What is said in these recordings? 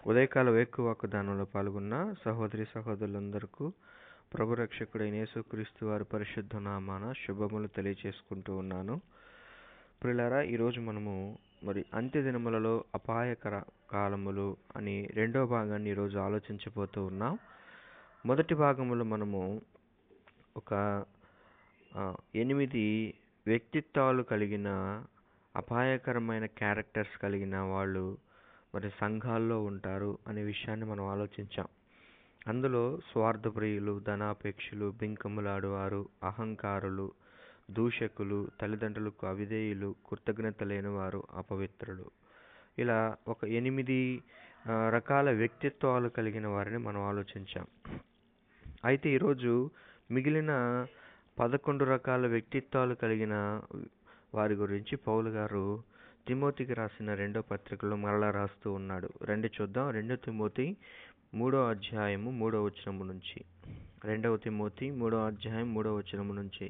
ఉదయకాల వేకువ వాగ్దానంలో పాల్గొన్న సహోదరి సహోదరులందరికీ ప్రభు రక్షకుడైన యేసుక్రీస్తు వారి పరిశుద్ధ నామాన శుభములు తెలియజేసుకుంటూ ఉన్నాను. ప్రియులారా, ఈరోజు మనము అంత్య దినములలో అపాయకర కాలములు అని రెండో భాగాన్ని ఈరోజు ఆలోచించబోతూ ఉన్నాం. మొదటి భాగంలో మనము ఒక 8 వ్యక్తిత్వాలు కలిగిన అపాయకరమైన క్యారెక్టర్స్ కలిగిన వాళ్ళు సంఘాల్లో ఉంటారు అనే విషయాన్ని మనం ఆలోచించాం. అందులో స్వార్థప్రియులు, ధనాపేక్షులు, బింకములాడువారు, అహంకారులు, దూషకులు, తల్లిదండ్రులకు అవిధేయులు, కృతజ్ఞత లేనివారు, అపవిత్రులు, ఇలా ఒక 8 రకాల వ్యక్తిత్వాలు కలిగిన వారిని మనం ఆలోచించాం. అయితే ఈరోజు మిగిలిన 11 రకాల వ్యక్తిత్వాలు కలిగిన వారి గురించి పౌలు గారు తిమోతికి రాసిన 2వ పత్రికలో మరలా రాస్తూ ఉన్నాడు. చూద్దాం. 2 తిమోతి 3వ అధ్యాయము 3వ వచనము నుంచి. 2 తిమోతి 3వ అధ్యాయం 3వ వచనము నుంచి.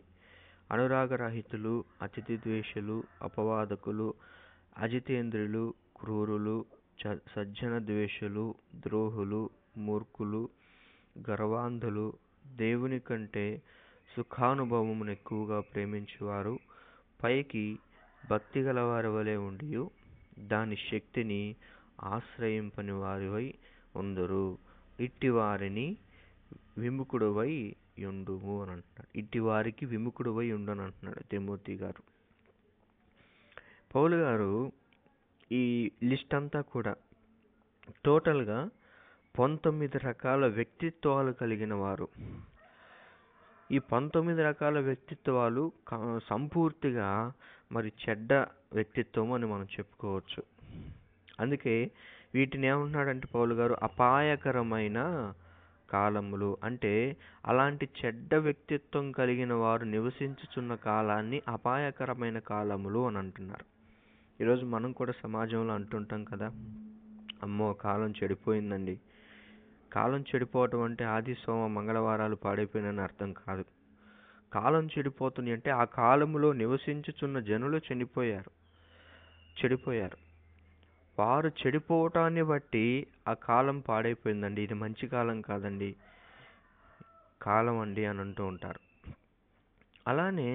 అనురాగరహితులు, అతిథి ద్వేషులు, అపవాదకులు, అజితేంద్రులు, క్రూరులు, సజ్జన ద్వేషులు, ద్రోహులు, మూర్ఖులు, గర్వాంధులు, దేవుని కంటే సుఖానుభవమును ఎక్కువగా ప్రేమించువారు, పైకి భక్తి గల వారి వలె ఉండి దాని శక్తిని ఆశ్రయింపని వారివై ఉందరు. ఇట్టి వారిని విముఖుడువై ఉండుము అని అంటున్నాడు. ఇట్టి వారికి విముఖుడువై ఉండని అంటున్నాడు తిమోతి గారు. పౌలు గారు ఈ లిస్ట్ అంతా కూడా టోటల్గా 19 రకాల వ్యక్తిత్వాలు కలిగిన వారు. ఈ 19 రకాల వ్యక్తిత్వాలు సంపూర్తిగా చెడ్డ వ్యక్తిత్వం అని మనం చెప్పుకోవచ్చు. అందుకే వీటిని ఏమంటున్నాడంటే పౌలు గారు అపాయకరమైన కాలములు అంటే అలాంటి చెడ్డ వ్యక్తిత్వం కలిగిన వారు నివసించుచున్న కాలాన్ని అపాయకరమైన కాలములు అని అంటున్నారు. ఈరోజు మనం కూడా సమాజంలో అంటుంటాం కదా, అమ్మో కాలం చెడిపోయిందండి. కాలం చెడిపోవటం అంటే ఆది సోమ మంగళవారాలు పాడైపోయినని అర్థం కాదు. కాలం చెడిపోతుంది అంటే ఆ కాలములో నివసించుచున్న జనులు చెడిపోయారు. వారు చెడిపోవటాన్ని బట్టి ఆ కాలం పాడైపోయిందండి, ఇది మంచి కాలం కాదండి, కాలం అండి అని అంటూ ఉంటారు. అలానే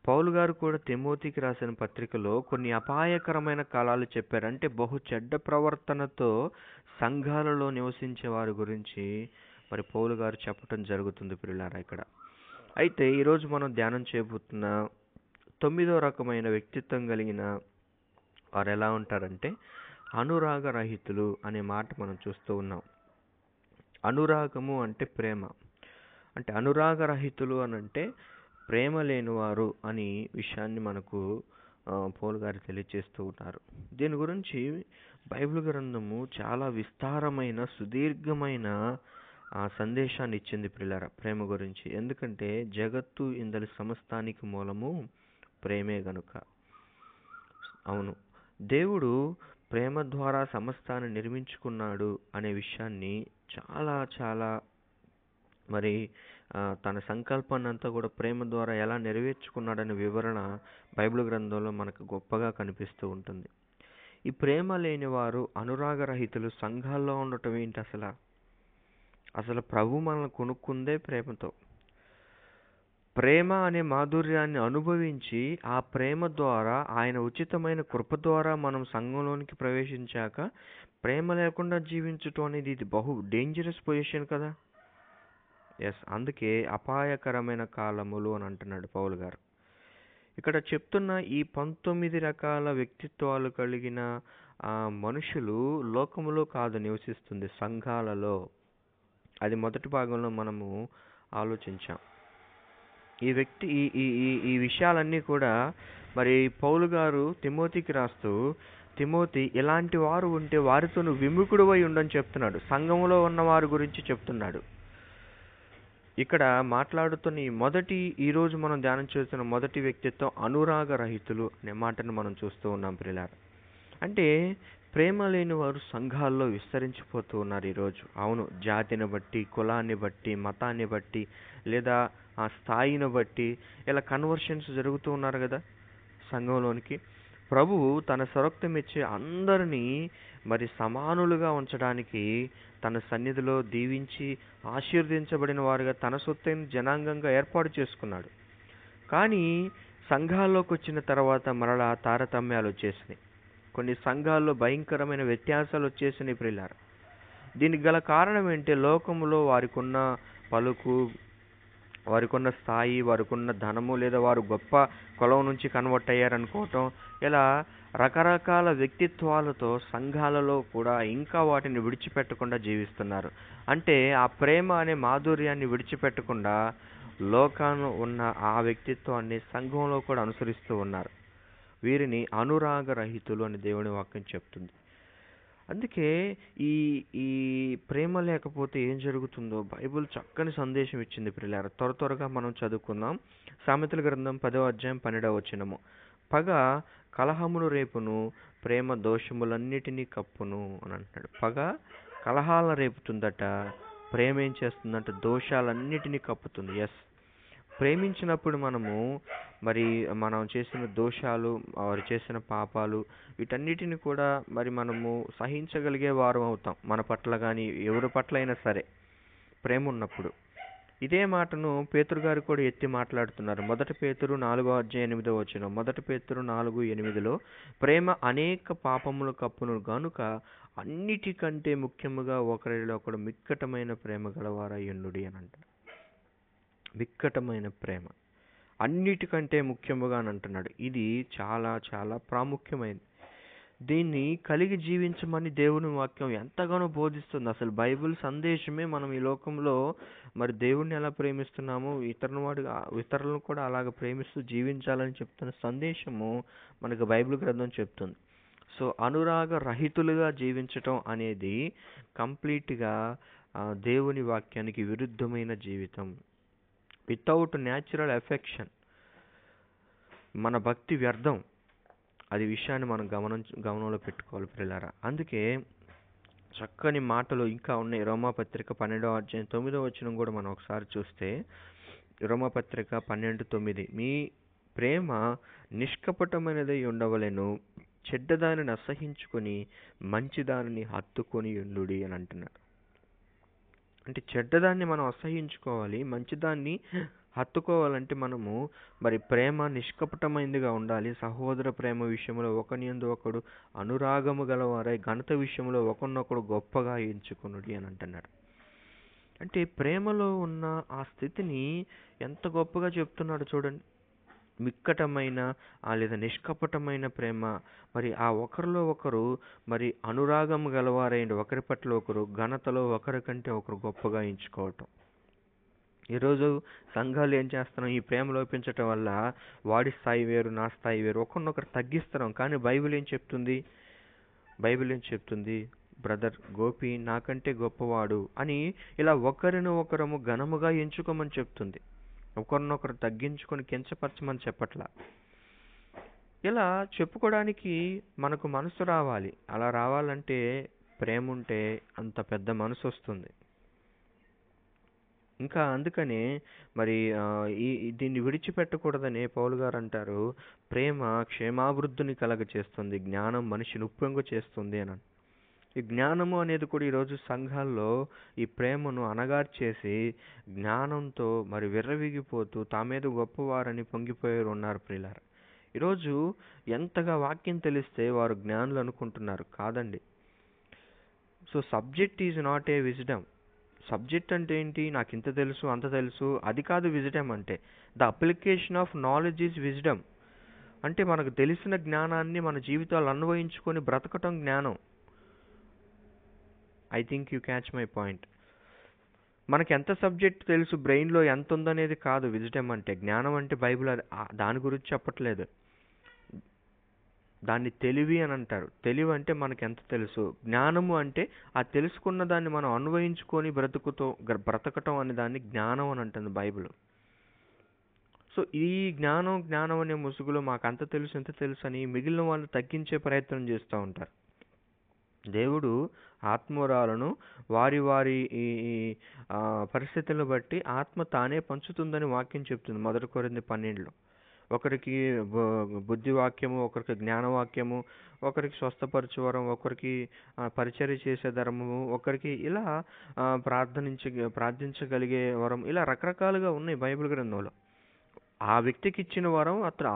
పౌలు గారు కూడా తిమోతికి రాసిన పత్రికలో కొన్ని అపాయకరమైన కాలాలు చెప్పారు. అంటే బహు చెడ్డ ప్రవర్తనతో సంఘాలలో నివసించే వారి గురించి పౌలు గారు చెప్పటం జరుగుతుంది ప్రియులారా ఇక్కడ. అయితే ఈరోజు మనం ధ్యానం చేయబోతున్న 9వ రకమైన వ్యక్తిత్వం కలిగిన వారు ఎలా ఉంటారంటే అనురాగరహితులు అనే మాట మనం చూస్తూ ఉన్నాం. అనురాగము అంటే ప్రేమ, అంటే అనురాగరహితులు అని అంటే ప్రేమ లేనివారు అని విషయాన్ని మనకు పౌలు గారు తెలియజేస్తూ ఉన్నారు. దీని గురించి బైబిల్ గ్రంథము చాలా విస్తారమైన సుదీర్ఘమైన సందేశాన్ని ఇచ్చింది ప్రియులారా ప్రేమ గురించి. ఎందుకంటే జగత్తు ఇందలి సమస్తానికి మూలము ప్రేమే గనుక. అవును, దేవుడు ప్రేమ ద్వారా సమస్తాన్ని నిర్మించుకున్నాడు అనే విషయాన్ని చాలా చాలా తన సంకల్పాన్ని అంతా కూడా ప్రేమ ద్వారా ఎలా నెరవేర్చుకున్నాడనే వివరణ బైబిల్ గ్రంథంలో మనకు గొప్పగా కనిపిస్తూ ఉంటుంది. ఈ ప్రేమ లేని వారు అనురాగరహితులు సంఘాల్లో ఉండటం ఏంటి? అసలు ప్రభు మనల్ని కొనుక్కుందే ప్రేమతో. ప్రేమ అనే మాధుర్యాన్ని అనుభవించి ఆ ప్రేమ ద్వారా ఆయన ఉచితమైన కృప ద్వారా మనం సంఘంలోనికి ప్రవేశించాక ప్రేమ లేకుండా జీవించటం అనేది ఇది బహు డేంజరస్ పొజిషన్ కదా. అందుకే అపాయకరమైన కాలములు అని అంటున్నాడు పౌలు గారు. ఇక్కడ చెప్తున్న ఈ 19 రకాల వ్యక్తిత్వాలు కలిగిన మనుషులు లోకములో కాదు నివసిస్తుంది, సంఘాలలో. అది మొదటి భాగంలో మనము ఆలోచించాం. ఈ విషయాలన్నీ కూడా పౌలు గారు తిమోతికి రాస్తూ, తిమోతి ఇలాంటి వారు ఉంటే వారితో నువ్వు విముఖుడువై ఉండని చెప్తున్నాడు. సంఘంలో ఉన్న వారి గురించి చెప్తున్నాడు. ఇక్కడ మాట్లాడుతున్న ఈరోజు మనం ధ్యానం చేస్తున్న మొదటి వ్యక్తిత్వం అనురాగరహితులు అనే మాటను మనం చూస్తూ ఉన్నాం ప్రియులారా. అంటే ప్రేమ లేని వారు సంఘాల్లో విస్తరించిపోతూ ఉన్నారు ఈరోజు. అవును, జాతిని బట్టి, కులాన్ని బట్టి, మతాన్ని బట్టి, లేదా ఆ స్థాయిని బట్టి ఇలా కన్వర్షన్స్ జరుగుతూ ఉన్నారు కదా సంఘంలోనికి. ప్రభువు తన స్వరక్తం ఇచ్చి అందరినీ మరి సమానులుగా ఉంచడానికి తన సన్నిధిలో దీవించి ఆశీర్వదించబడిన వారుగా తన సొత్తైన జనాంగంగా ఏర్పాటు చేసుకున్నాడు. కానీ సంఘాల్లోకి వచ్చిన తర్వాత మరలా తారతమ్యాలు వచ్చేసినాయి. కొన్ని సంఘాల్లో భయంకరమైన వ్యత్యాసాలు వచ్చేసినాయి ప్రియులారా. దీనికి గల కారణం ఏంటి? లోకంలో వారికున్న పలుకు, వారికున్న స్థాయి, వారికున్న ధనము, లేదా వారు గొప్ప కులం నుంచి కన్వర్ట్ అయ్యారనుకోవటం, ఇలా రకరకాల వ్యక్తిత్వాలతో సంఘాలలో కూడా ఇంకా వాటిని విడిచిపెట్టకుండా జీవిస్తున్నారు. అంటే ఆ ప్రేమ అనే మాధుర్యాన్ని విడిచిపెట్టకుండా లోకాన ఉన్న ఆ వ్యక్తిత్వాన్ని సంఘంలో కూడా అనుసరిస్తూ ఉన్నారు. వీరిని అనురాగ రహితులు అని దేవుని వాక్యం చెప్తుంది. అందుకే ఈ ఈ ప్రేమ లేకపోతే ఏం జరుగుతుందో బైబిల్ చక్కని సందేశం ఇచ్చింది ప్రియులారా. త్వరగా మనం చదువుకుందాం. సామెతల గ్రంథం 10వ అధ్యాయం 12వ వచనము. పగ కలహమును రేపును, ప్రేమ దోషములన్నిటినీ కప్పును అని అంటున్నాడు. పగ కలహాలను రేపుతుందట, ప్రేమ ఏం చేస్తుందంట? దోషాలన్నిటినీ కప్పుతుంది. ఎస్, ప్రేమించినప్పుడు మనం చేసిన దోషాలు, వారు చేసిన పాపాలు, వీటన్నిటిని కూడా మనము సహించగలిగే వారం అవుతాం. మన పట్ల కానీ ఎవరి పట్ల అయినా సరే ప్రేమ ఉన్నప్పుడు. ఇదే మాటను పేతురు గారు కూడా ఎత్తి మాట్లాడుతున్నారు. 1 పేతురు 4వ అధ్యాయం 8వ వచనం. 1 పేతురు 4:8లో ప్రేమ అనేక పాపములు కప్పును గనుక అన్నిటికంటే ముఖ్యముగా ఒకరిలో ఒకడు మిక్కటమైన ప్రేమ గలవారయ్యుండుడి అని అంటారు. మిక్కటమైన ప్రేమ అన్నిటికంటే ముఖ్యముగా అని అంటున్నాడు. ఇది చాలా చాలా ప్రాముఖ్యమైనది. దీన్ని కలిగి జీవించమని దేవుని వాక్యం ఎంతగానో బోధిస్తుంది. అసలు బైబిల్ సందేశమే మనం ఈ లోకంలో దేవుణ్ణి ఎలా ప్రేమిస్తున్నామో ఇతరులను కూడా అలాగ ప్రేమిస్తూ జీవించాలని చెప్తున్న సందేశము మనకు బైబిల్ గ్రంథం చెప్తుంది. సో అనురాగ రహితులుగా జీవించటం అనేది కంప్లీట్గా దేవుని వాక్యానికి విరుద్ధమైన జీవితం. వితౌట్ న్యాచురల్ ఎఫెక్షన్ మన భక్తి వ్యర్థం. అది విషయాన్ని మనం గమనంలో పెట్టుకోవాలి ప్రియులారా. అందుకే చక్కని మాటలు ఇంకా ఉన్నాయి. రోమాపత్రిక 12వ అధ్యాయం 9వ వచనం కూడా మనం ఒకసారి చూస్తే, రోమాపత్రిక 12:9, మీ ప్రేమ నిష్కపటమైనదై ఉండవలెను, చెడ్డదానిని అసహించుకొని మంచిదానిని హత్తుకొని ఉండుడి అని అంటున్నాడు. అంటే చెడ్డదాన్ని మనం అసహించుకోవాలి, మంచిదాన్ని హత్తుకోవాలంటే మనము ప్రేమ నిష్కపటమైనదిగా ఉండాలి. సహోదర ప్రేమ విషయంలో ఒకని యందు ఒకడు అనురాగము గలవారై ఘనత విషయంలో ఒకరినొకడు గొప్పగా ఎంచుకొనుడి అని అంటున్నాడు. అంటే ప్రేమలో ఉన్న ఆ స్థితిని ఎంత గొప్పగా చెప్తున్నాడు చూడండి. మిక్కటమైన లేదా నిష్కపటమైన ప్రేమ, ఆ ఒకరిలో ఒకరు అనురాగం గలవారైన ఒకరి పట్ల ఒకరు ఘనతలో ఒకరికంటే ఒకరు గొప్పగా ఎంచుకోవటం. ఈరోజు సంఘాలు ఏం చేస్తున్నాం? ఈ ప్రేమ లోపించటం వల్ల వాడి స్థాయి వేరు, నా స్థాయి వేరు, ఒకరినొకరు తగ్గిస్తున్నాం. కానీ బైబిల్ ఏం చెప్తుంది? బ్రదర్ గోపి నాకంటే గొప్పవాడు అని ఇలా ఒకరిని ఒకరము ఘనముగా ఎంచుకోమని చెప్తుంది. ఒకరినొకరు తగ్గించుకొని కించపరచమని చెప్పట్లా. ఇలా చెప్పుకోవడానికి మనకు మనసు రావాలి. అలా రావాలంటే ప్రేమ ఉంటే అంత పెద్ద మనసు వస్తుంది. ఇంకా అందుకనే దీన్ని విడిచిపెట్టకూడదని పౌలు గారు అంటారు, ప్రేమ క్షేమాభివృద్ధిని కలగచేస్తుంది, జ్ఞానం మనిషిని ఉప్పొంగు చేస్తుంది అని. ఈ జ్ఞానము అనేది కూడా ఈరోజు సంఘాల్లో ఈ ప్రేమను అణగార్చేసి జ్ఞానంతో విర్రవీగిపోతూ తామేదో గొప్పవారని పొంగిపోయారు ఉన్నారు ప్రియులారా. ఈరోజు ఎంతగా వాక్యం తెలిస్తే వారు జ్ఞానులు అనుకుంటున్నారు. కాదండి. So subject is not a wisdom. Subject అంటే ఏంటి? నాకు ఇంత తెలుసు అంత తెలుసు, అది కాదు విజ్డమ్ అంటే. The application of knowledge is wisdom. అంటే మనకు తెలిసిన జ్ఞానాన్ని మన జీవితాలు అన్వయించుకొని బ్రతకటం జ్ఞానం. I think you catch my point. మనకి ఎంత సబ్జెక్ట్ తెలుసు, బ్రెయిన్లో ఎంత ఉందనేది కాదు విజ్డమ్ అంటే. జ్ఞానం అంటే బైబిల్ దాని గురించి చెప్పట్లేదు. దాన్ని తెలివి అని అంటారు. తెలివి అంటే మనకి ఎంత తెలుసు. జ్ఞానము అంటే ఆ తెలుసుకున్న దాన్ని మనం అన్వయించుకొని బ్రతకటం అనే దాన్ని జ్ఞానం అని అంటుంది బైబిల్. సో ఈ జ్ఞానం అనే ముసుగులో మాకు అంత తెలుసు ఎంత తెలుసు అని మిగిలిన వాళ్ళు తగ్గించే ప్రయత్నం చేస్తూ ఉంటారు. దేవుడు ఆత్మవరాలను వారి ఈ పరిస్థితులను బట్టి ఆత్మ తానే పంచుతుందని వాక్యం చెప్తుంది 1 కొరింథీ 12లో. ఒకరికి బుద్ధి వాక్యము, ఒకరికి జ్ఞానవాక్యము, ఒకరికి స్వస్థపరచు వరం, ఒకరికి పరిచర్య చేసే ధర్మము, ఒకరికి ఇలా ప్రార్థించగలిగే వరం, ఇలా రకరకాలుగా ఉన్నాయి బైబిల్ గ్రంథంలో. ఆ వ్యక్తికి ఇచ్చిన వరం అతను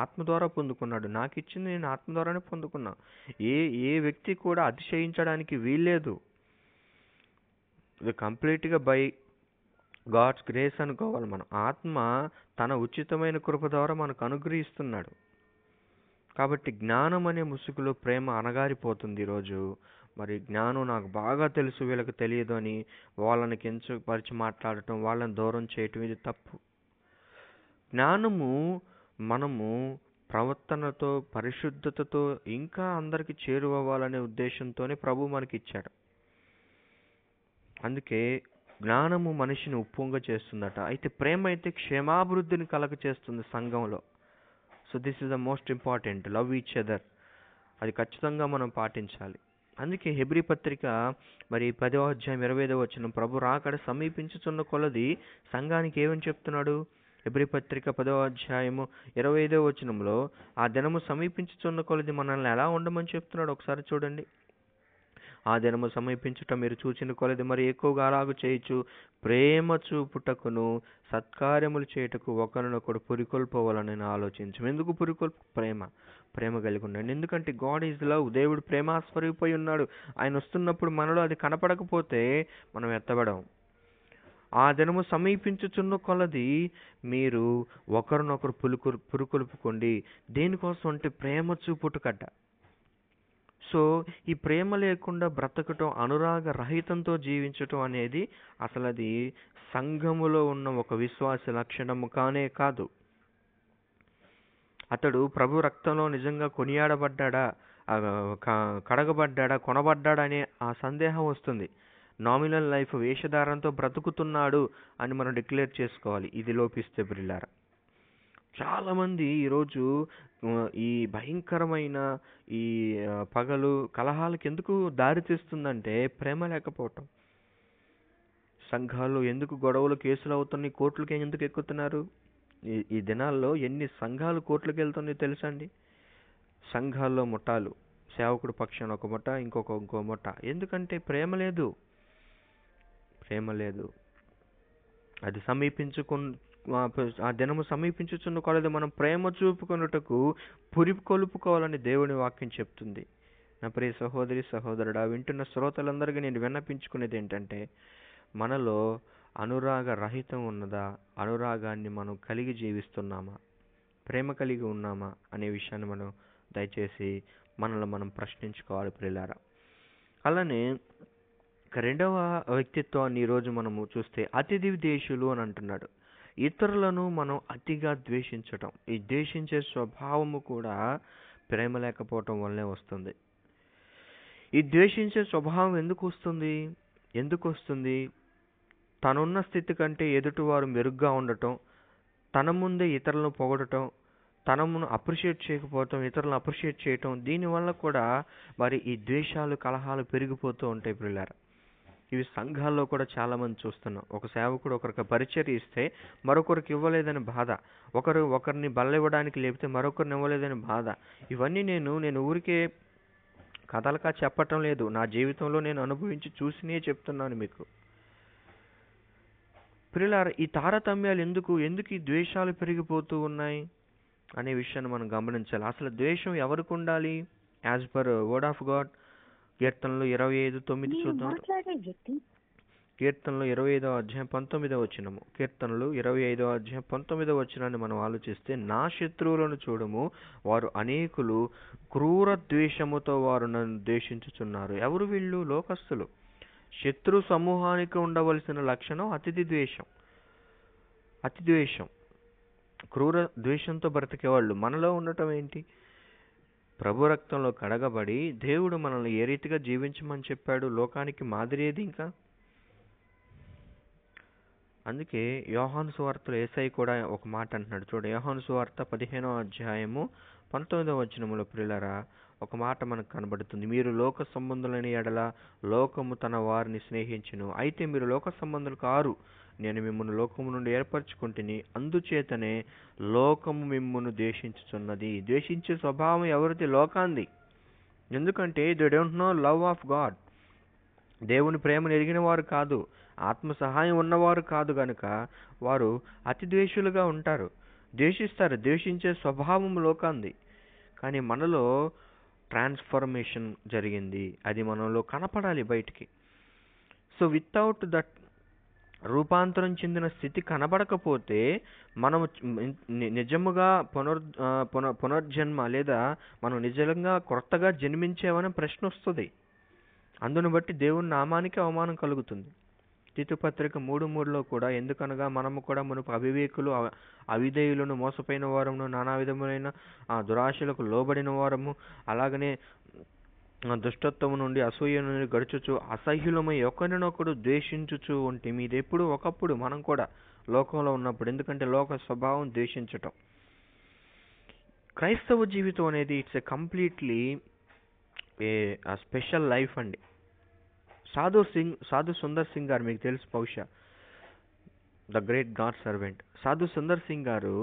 ఆత్మ ద్వారా పొందుకున్నాడు. నాకు ఇచ్చింది నేను ఆత్మ ద్వారానే పొందుకున్నా. ఏ ఏ వ్యక్తి కూడా అతిశయించడానికి వీల్లేదు. ఇది కంప్లీట్గా బై గాడ్స్ గ్రేస్ అనుకోవాలి మనం. ఆత్మ తన ఉచితమైన కృప ద్వారా మనకు అనుగ్రహిస్తున్నాడు. కాబట్టి జ్ఞానం అనే ముసుగులో ప్రేమ అణగారిపోతుంది ఈరోజు. మరి జ్ఞానం నాకు బాగా తెలుసు, వీళ్ళకి తెలియదు అని వాళ్ళని కించపరిచి మాట్లాడటం, వాళ్ళని దూరం చేయటం, ఇది తప్పు. జ్ఞానము మనము ప్రవర్తనతో, పరిశుద్ధతతో ఇంకా అందరికి చేరువవ్వాలనే ఉద్దేశంతోనే ప్రభు మనకి ఇచ్చాడు. అందుకే జ్ఞానము మనిషిని ఉప్పొంగ చేస్తుందట. అయితే ప్రేమ అయితే క్షేమాభివృద్ధిని కలగ చేస్తుంది సంఘంలో. So this is the most important, love each other. అది ఖచ్చితంగా మనం పాటించాలి. అందుకే హెబ్రీ పత్రిక మరి 10వ అధ్యాయం 25వ వచనం, ప్రభు రాకడ సమీపించుచున్న కొలది సంఘానికి ఏమని చెప్తున్నాడు? హెబ్రీ పత్రిక 10వ అధ్యాయము 25వ వచనంలో ఆ దినము సమీపించుచున్న కొలది మనల్ని ఎలా ఉండమని చెప్తున్నాడు ఒకసారి చూడండి. ఆ దినము సమీపించుట మీరు చూచిన కొలది మరి ఎక్కువగా అలాగు చేయొచ్చు, ప్రేమ చూపుటకును సత్కార్యములు చేయుటకు ఒకరినొకడు పురికొల్పోవాలని ఆలోచించు. ఎందుకు పురికొల్పు? ప్రేమ కలిగి ఉండండి. ఎందుకంటే గాడ్ ఈజ్ లవ్. దేవుడు ప్రేమ స్వరూపై ఉన్నాడు. ఆయన వస్తున్నప్పుడు మనలో అది కనపడకపోతే మనం ఎత్తబడం. ఆ దినము సమీపించుచున్న కొలది మీరు ఒకరినొకరు పురుకొల్పుకోండి. దేనికోసం అంటే ప్రేమ చూపుటకట. సో ఈ ప్రేమ లేకుండా బ్రతకటం, అనురాగ రహితంతో జీవించటం అనేది అసలు అది సంఘములో ఉన్న ఒక విశ్వాస లక్షణము కానే కాదు. అతడు ప్రభు రక్తంలో నిజంగా కొనియాడబడ్డా, కడగబడ్డా, కొనబడ్డా అనే ఆ సందేహం వస్తుంది. నామినల్ లైఫ్, వేషధారంతో బ్రతుకుతున్నాడు అని మనం డిక్లేర్ చేసుకోవాలి. ఇది లోపిస్తే ప్రియులారా, చాలామంది ఈరోజు ఈ భయంకరమైన ఈ పగలు కలహాలకు ఎందుకు దారి తీస్తుందంటే ప్రేమ లేకపోవటం. సంఘాల్లో ఎందుకు గొడవలు, కేసులు అవుతున్నాయి, కోర్టులకి ఎందుకు ఎక్కుతున్నారు? ఈ దినాల్లో ఎన్ని సంఘాలు కోర్టులకు వెళ్తున్నాయో తెలుసా అండి? సంఘాల్లో ముఠాలు, సేవకుడు పక్షాన ఒక ముఠ, ఇంకో ముఠ. ఎందుకంటే ప్రేమ లేదు. అది ఆ దినము సమీపించుచున్న కొలది మనం ప్రేమ చూపుకొనుటకు పురికొల్పుకోవాలని దేవుని వాక్యం చెప్తుంది. నా ప్రియ సహోదరి, సహోదరుడా, వింటున్న శ్రోతలందరికీ నేను విన్నపించుకునేది ఏంటంటే, మనలో అనురాగ రహితం ఉన్నదా? అనురాగాన్ని మనం కలిగి జీవిస్తున్నామా? ప్రేమ కలిగి ఉన్నామా అనే విషయాన్ని మనం దయచేసి మనల్ని మనం ప్రశ్నించుకోవాలి ప్రియులారా. అలానే రెండవ వ్యక్తిత్వాన్ని ఈరోజు మనము చూస్తే అతిథి ద్వేషులు అని అంటున్నాడు. ఇతరులను మనం అతిగా ద్వేషించటం, ఈ ద్వేషించే స్వభావము కూడా ప్రేమ లేకపోవటం వల్లనే వస్తుంది. ఈ ద్వేషించే స్వభావం ఎందుకు వస్తుంది? తనున్న స్థితి కంటే ఎదుటివారు మెరుగ్గా ఉండటం, తన ముందే ఇతరులను పొగడటం, తనను అప్రిషియేట్ చేయకపోవటం, ఇతరులను అప్రిషియేట్ చేయటం, దీనివల్ల కూడా మరి ఈ ద్వేషాలు, కలహాలు పెరిగిపోతూ ఉంటాయి ప్రియులారా. ఇవి సంఘాల్లో కూడా చాలామంది చూస్తున్నాం. ఒక సేవకుడు ఒకరికి పరిచర్య ఇస్తే మరొకరికి ఇవ్వలేదని బాధ, ఒకరిని బల్లెవ్వడానికి లేపితే మరొకరిని ఇవ్వలేదని బాధ. ఇవన్నీ నేను ఊరికే కథలుగా చెప్పటం లేదు, నా జీవితంలో నేను అనుభవించి చూసినే చెప్తున్నాను మీకు. ప్రియులారా, ఈ తారతమ్యాలు ఎందుకు ఈ ద్వేషాలు పెరిగిపోతూ ఉన్నాయి అనే విషయాన్ని మనం గమనించాలి. అసలు ద్వేషం ఎవరికి ఉండాలి? As per word of God, కీర్తనలు 25:9 చూద్దాం. కీర్తనలు 25వ అధ్యాయం 19వ వచనము. కీర్తనలు 25వ అధ్యాయం 19వ వచనాన్ని మనం ఆలోచిస్తే, నా శత్రువులను చూడము, వారు అనేకులు, క్రూర ద్వేషముతో వారు నన్ను ద్వేషించుచున్నారు. ఎవరు వీళ్ళు? లోకస్తులు. శత్రు సమూహానికి ఉండవలసిన లక్షణం అతిథి ద్వేషం, క్రూర ద్వేషంతో బ్రతికేవాళ్ళు. మనలో ఉండటం ఏంటి? ప్రభు రక్తంలో కడగబడి దేవుడు మనల్ని ఏ రీతిగా జీవించమని చెప్పాడు, లోకానికి మాదిరి ఏది ఇంకా? అందుకే యోహాను సువార్తలో యేసయ్య కూడా ఒక మాట అంటున్నాడు. చూడు, యోహాను సువార్త 15వ అధ్యాయము 19వ వచనములో ప్రియులారా ఒక మాట మనకు కనబడుతుంది. మీరు లోక సంబంధులైన ఎడల లోకము తన వారిని స్నేహించును, అయితే మీరు లోక సంబంధులు కారు, నేను మిమ్మును లోకము నుండి ఏర్పరచుకుంటుని, అందుచేతనే లోకము మిమ్మును ద్వేషించుచున్నది. ద్వేషించే స్వభావం ఎవరిది? లోకాంది. ఎందుకంటే they don't know love of God. దేవుని ప్రేమను ఎరిగిన వారు కాదు, ఆత్మ సహాయం ఉన్నవారు కాదు గనుక వారు అతి ద్వేషులుగా ఉంటారు, ద్వేషిస్తారు. ద్వేషించే స్వభావం లోకాంది. కానీ మనలో ట్రాన్స్ఫర్మేషన్ జరిగింది, అది మనలో కనపడాలి బయటికి. సో వితౌట్ దట్ రూపాంతరం చెందిన స్థితి కనబడకపోతే మనము నిజముగా పునర్జన్మ లేదా మనం నిజంగా కొత్తగా జన్మించేవని ప్రశ్న వస్తుంది. అందును బట్టి దేవుని నామానికి అవమానం కలుగుతుంది. తీతుపత్రిక 3:3లో కూడా, ఎందుకనగా మనము కూడా మునుపు అవివేకులు, అవిధేయులను, మోసపోయిన వారము, నానా విధములైన దురాశలకు లోబడిన వారము, అలాగనే దుష్టత్వము నుండి, అసూయ నుండి గడుచుచు అసహ్యులమై ఒకరినొకడు ద్వేషించుచు ఉంటే, మీదెప్పుడు ఒకప్పుడు మనం కూడా లోకంలో ఉన్నప్పుడు, ఎందుకంటే లోక స్వభావం ద్వేషించటం. క్రైస్తవ జీవితం అనేది it's a completely A special life అండి. సాధు సుందర్ సింగ్ గారు మీకు తెలుసు బహుశా, ద గ్రేట్ గాడ్ సర్వెంట్. సాధు సుందర్ సింగ్ గారు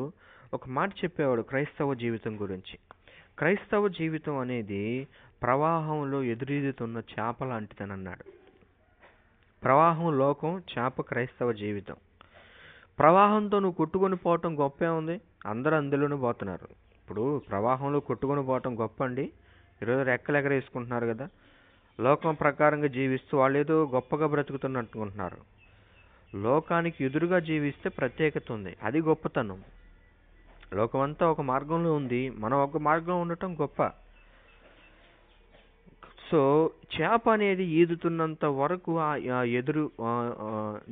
ఒక మాట చెప్పేవాడు క్రైస్తవ జీవితం గురించి. క్రైస్తవ జీవితం అనేది ప్రవాహంలో ఎదురీదుతున్న చేప లాంటిదని అన్నాడు. ప్రవాహం లోకం, చేప క్రైస్తవ జీవితం. ప్రవాహంతో నువ్వు కొట్టుకొని పోవటం గొప్పే ఉంది, అందరూ అందులోనే పోతున్నారు. ఇప్పుడు ప్రవాహంలో కొట్టుకొని పోవటం గొప్ప అండి. ఈరోజు రెక్కలు ఎగరేసుకుంటున్నారు కదా, లోకం ప్రకారంగా జీవిస్తూ వాళ్ళు ఏదో గొప్పగా బ్రతుకుతున్నట్టుకుంటున్నారు. లోకానికి ఎదురుగా జీవిస్తే ప్రత్యేకత ఉంది, అది గొప్పతనం. లోకమంతా ఒక మార్గంలో ఉంది, మనం ఒక మార్గంలో ఉండటం గొప్ప. సో చేప అనేది ఈదుతున్నంత వరకు ఎదురు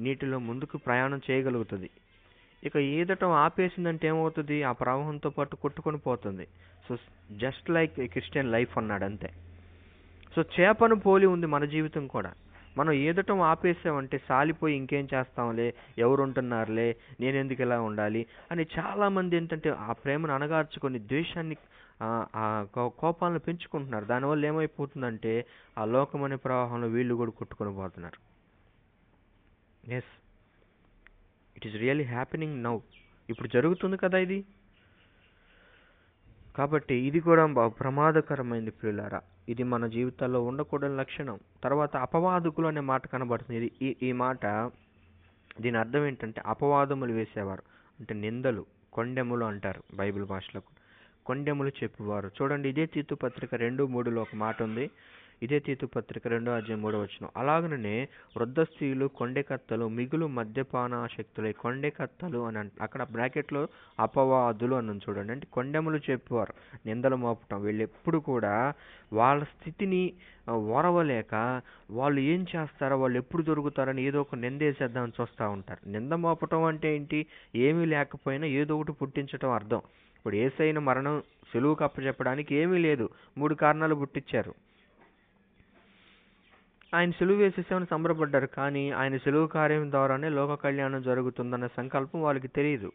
నీటిలో ముందుకు ప్రయాణం చేయగలుగుతుంది. ఇక ఈదటం ఆపేసిందంటే ఏమవుతుంది? ఆ ప్రవాహంతో పాటు కొట్టుకొని పోతుంది. So just like Christian life అన్నాడు అంతే. సో చేపను పోలి ఉంది మన జీవితం కూడా. మనం ఈదటం ఆపేసామంటే సాలిపోయి ఇంకేం చేస్తాంలే, ఎవరు ఉంటున్నారులే, నేను ఎందుకు ఇలా ఉండాలి అని చాలామంది ఏంటంటే ఆ ప్రేమను అణగార్చుకొని ద్వేషాన్ని, ఆ కోపాలను పెంచుకుంటున్నారు. దానివల్ల ఏమైపోతుందంటే ఆ లోకం అనే ప్రవాహంలో వీళ్ళు కూడా కొట్టుకొని పోతున్నారు. Yes, it is really happening now. ఇప్పుడు జరుగుతుంది కదా ఇది. కాబట్టి ఇది కూడా ప్రమాదకరమైంది ప్రియులారా. ఇది మన జీవితాల్లో ఉండకూడని లక్షణం. తర్వాత అపవాదకులు అనే మాట కనబడుతుంది. ఈ మాట, దీని అర్థం ఏంటంటే అపవాదములు వేసేవారు, అంటే నిందలు, కొండెములు అంటారు బైబిల్ భాషలో. కొండెములు చెప్పువారు. చూడండి, ఇదే తీతుపత్రిక 2:3లో ఒక మాట ఉంది. ఇదే తీతుపత్రిక 2:3 అలాగనే వృద్ధ స్త్రీలు, కొండెకత్తలు, మిగులు మద్యపానాశక్తులై కొండెకత్తలు అని అక్కడ బ్రాకెట్లో అపవాదులు అని చూడండి. అంటే కొండెములు చెప్పేవారు, నిందలు మోపటం. వీళ్ళు ఎప్పుడు కూడా వాళ్ళ స్థితిని ఓరవలేక వాళ్ళు ఏం చేస్తారో, వాళ్ళు ఎప్పుడు దొరుకుతారని ఏదో ఒక నిందేసేద్దామని చూస్తూ ఉంటారు. నింద మోపటం అంటే ఏంటి? ఏమీ లేకపోయినా ఏదో ఒకటి పుట్టించటం అర్థం. ఇప్పుడు యేసయ్యను మరణం సులువుకు అప్పచెప్పడానికి ఏమీ లేదు, 3 కారణాలు పుట్టించారు. ఆయన సులువు వేసేసామని సంబరపడ్డారు, కానీ ఆయన సులువు కార్యం ద్వారానే లోక కళ్యాణం జరుగుతుందన్న సంకల్పం వాళ్ళకి తెలియదు.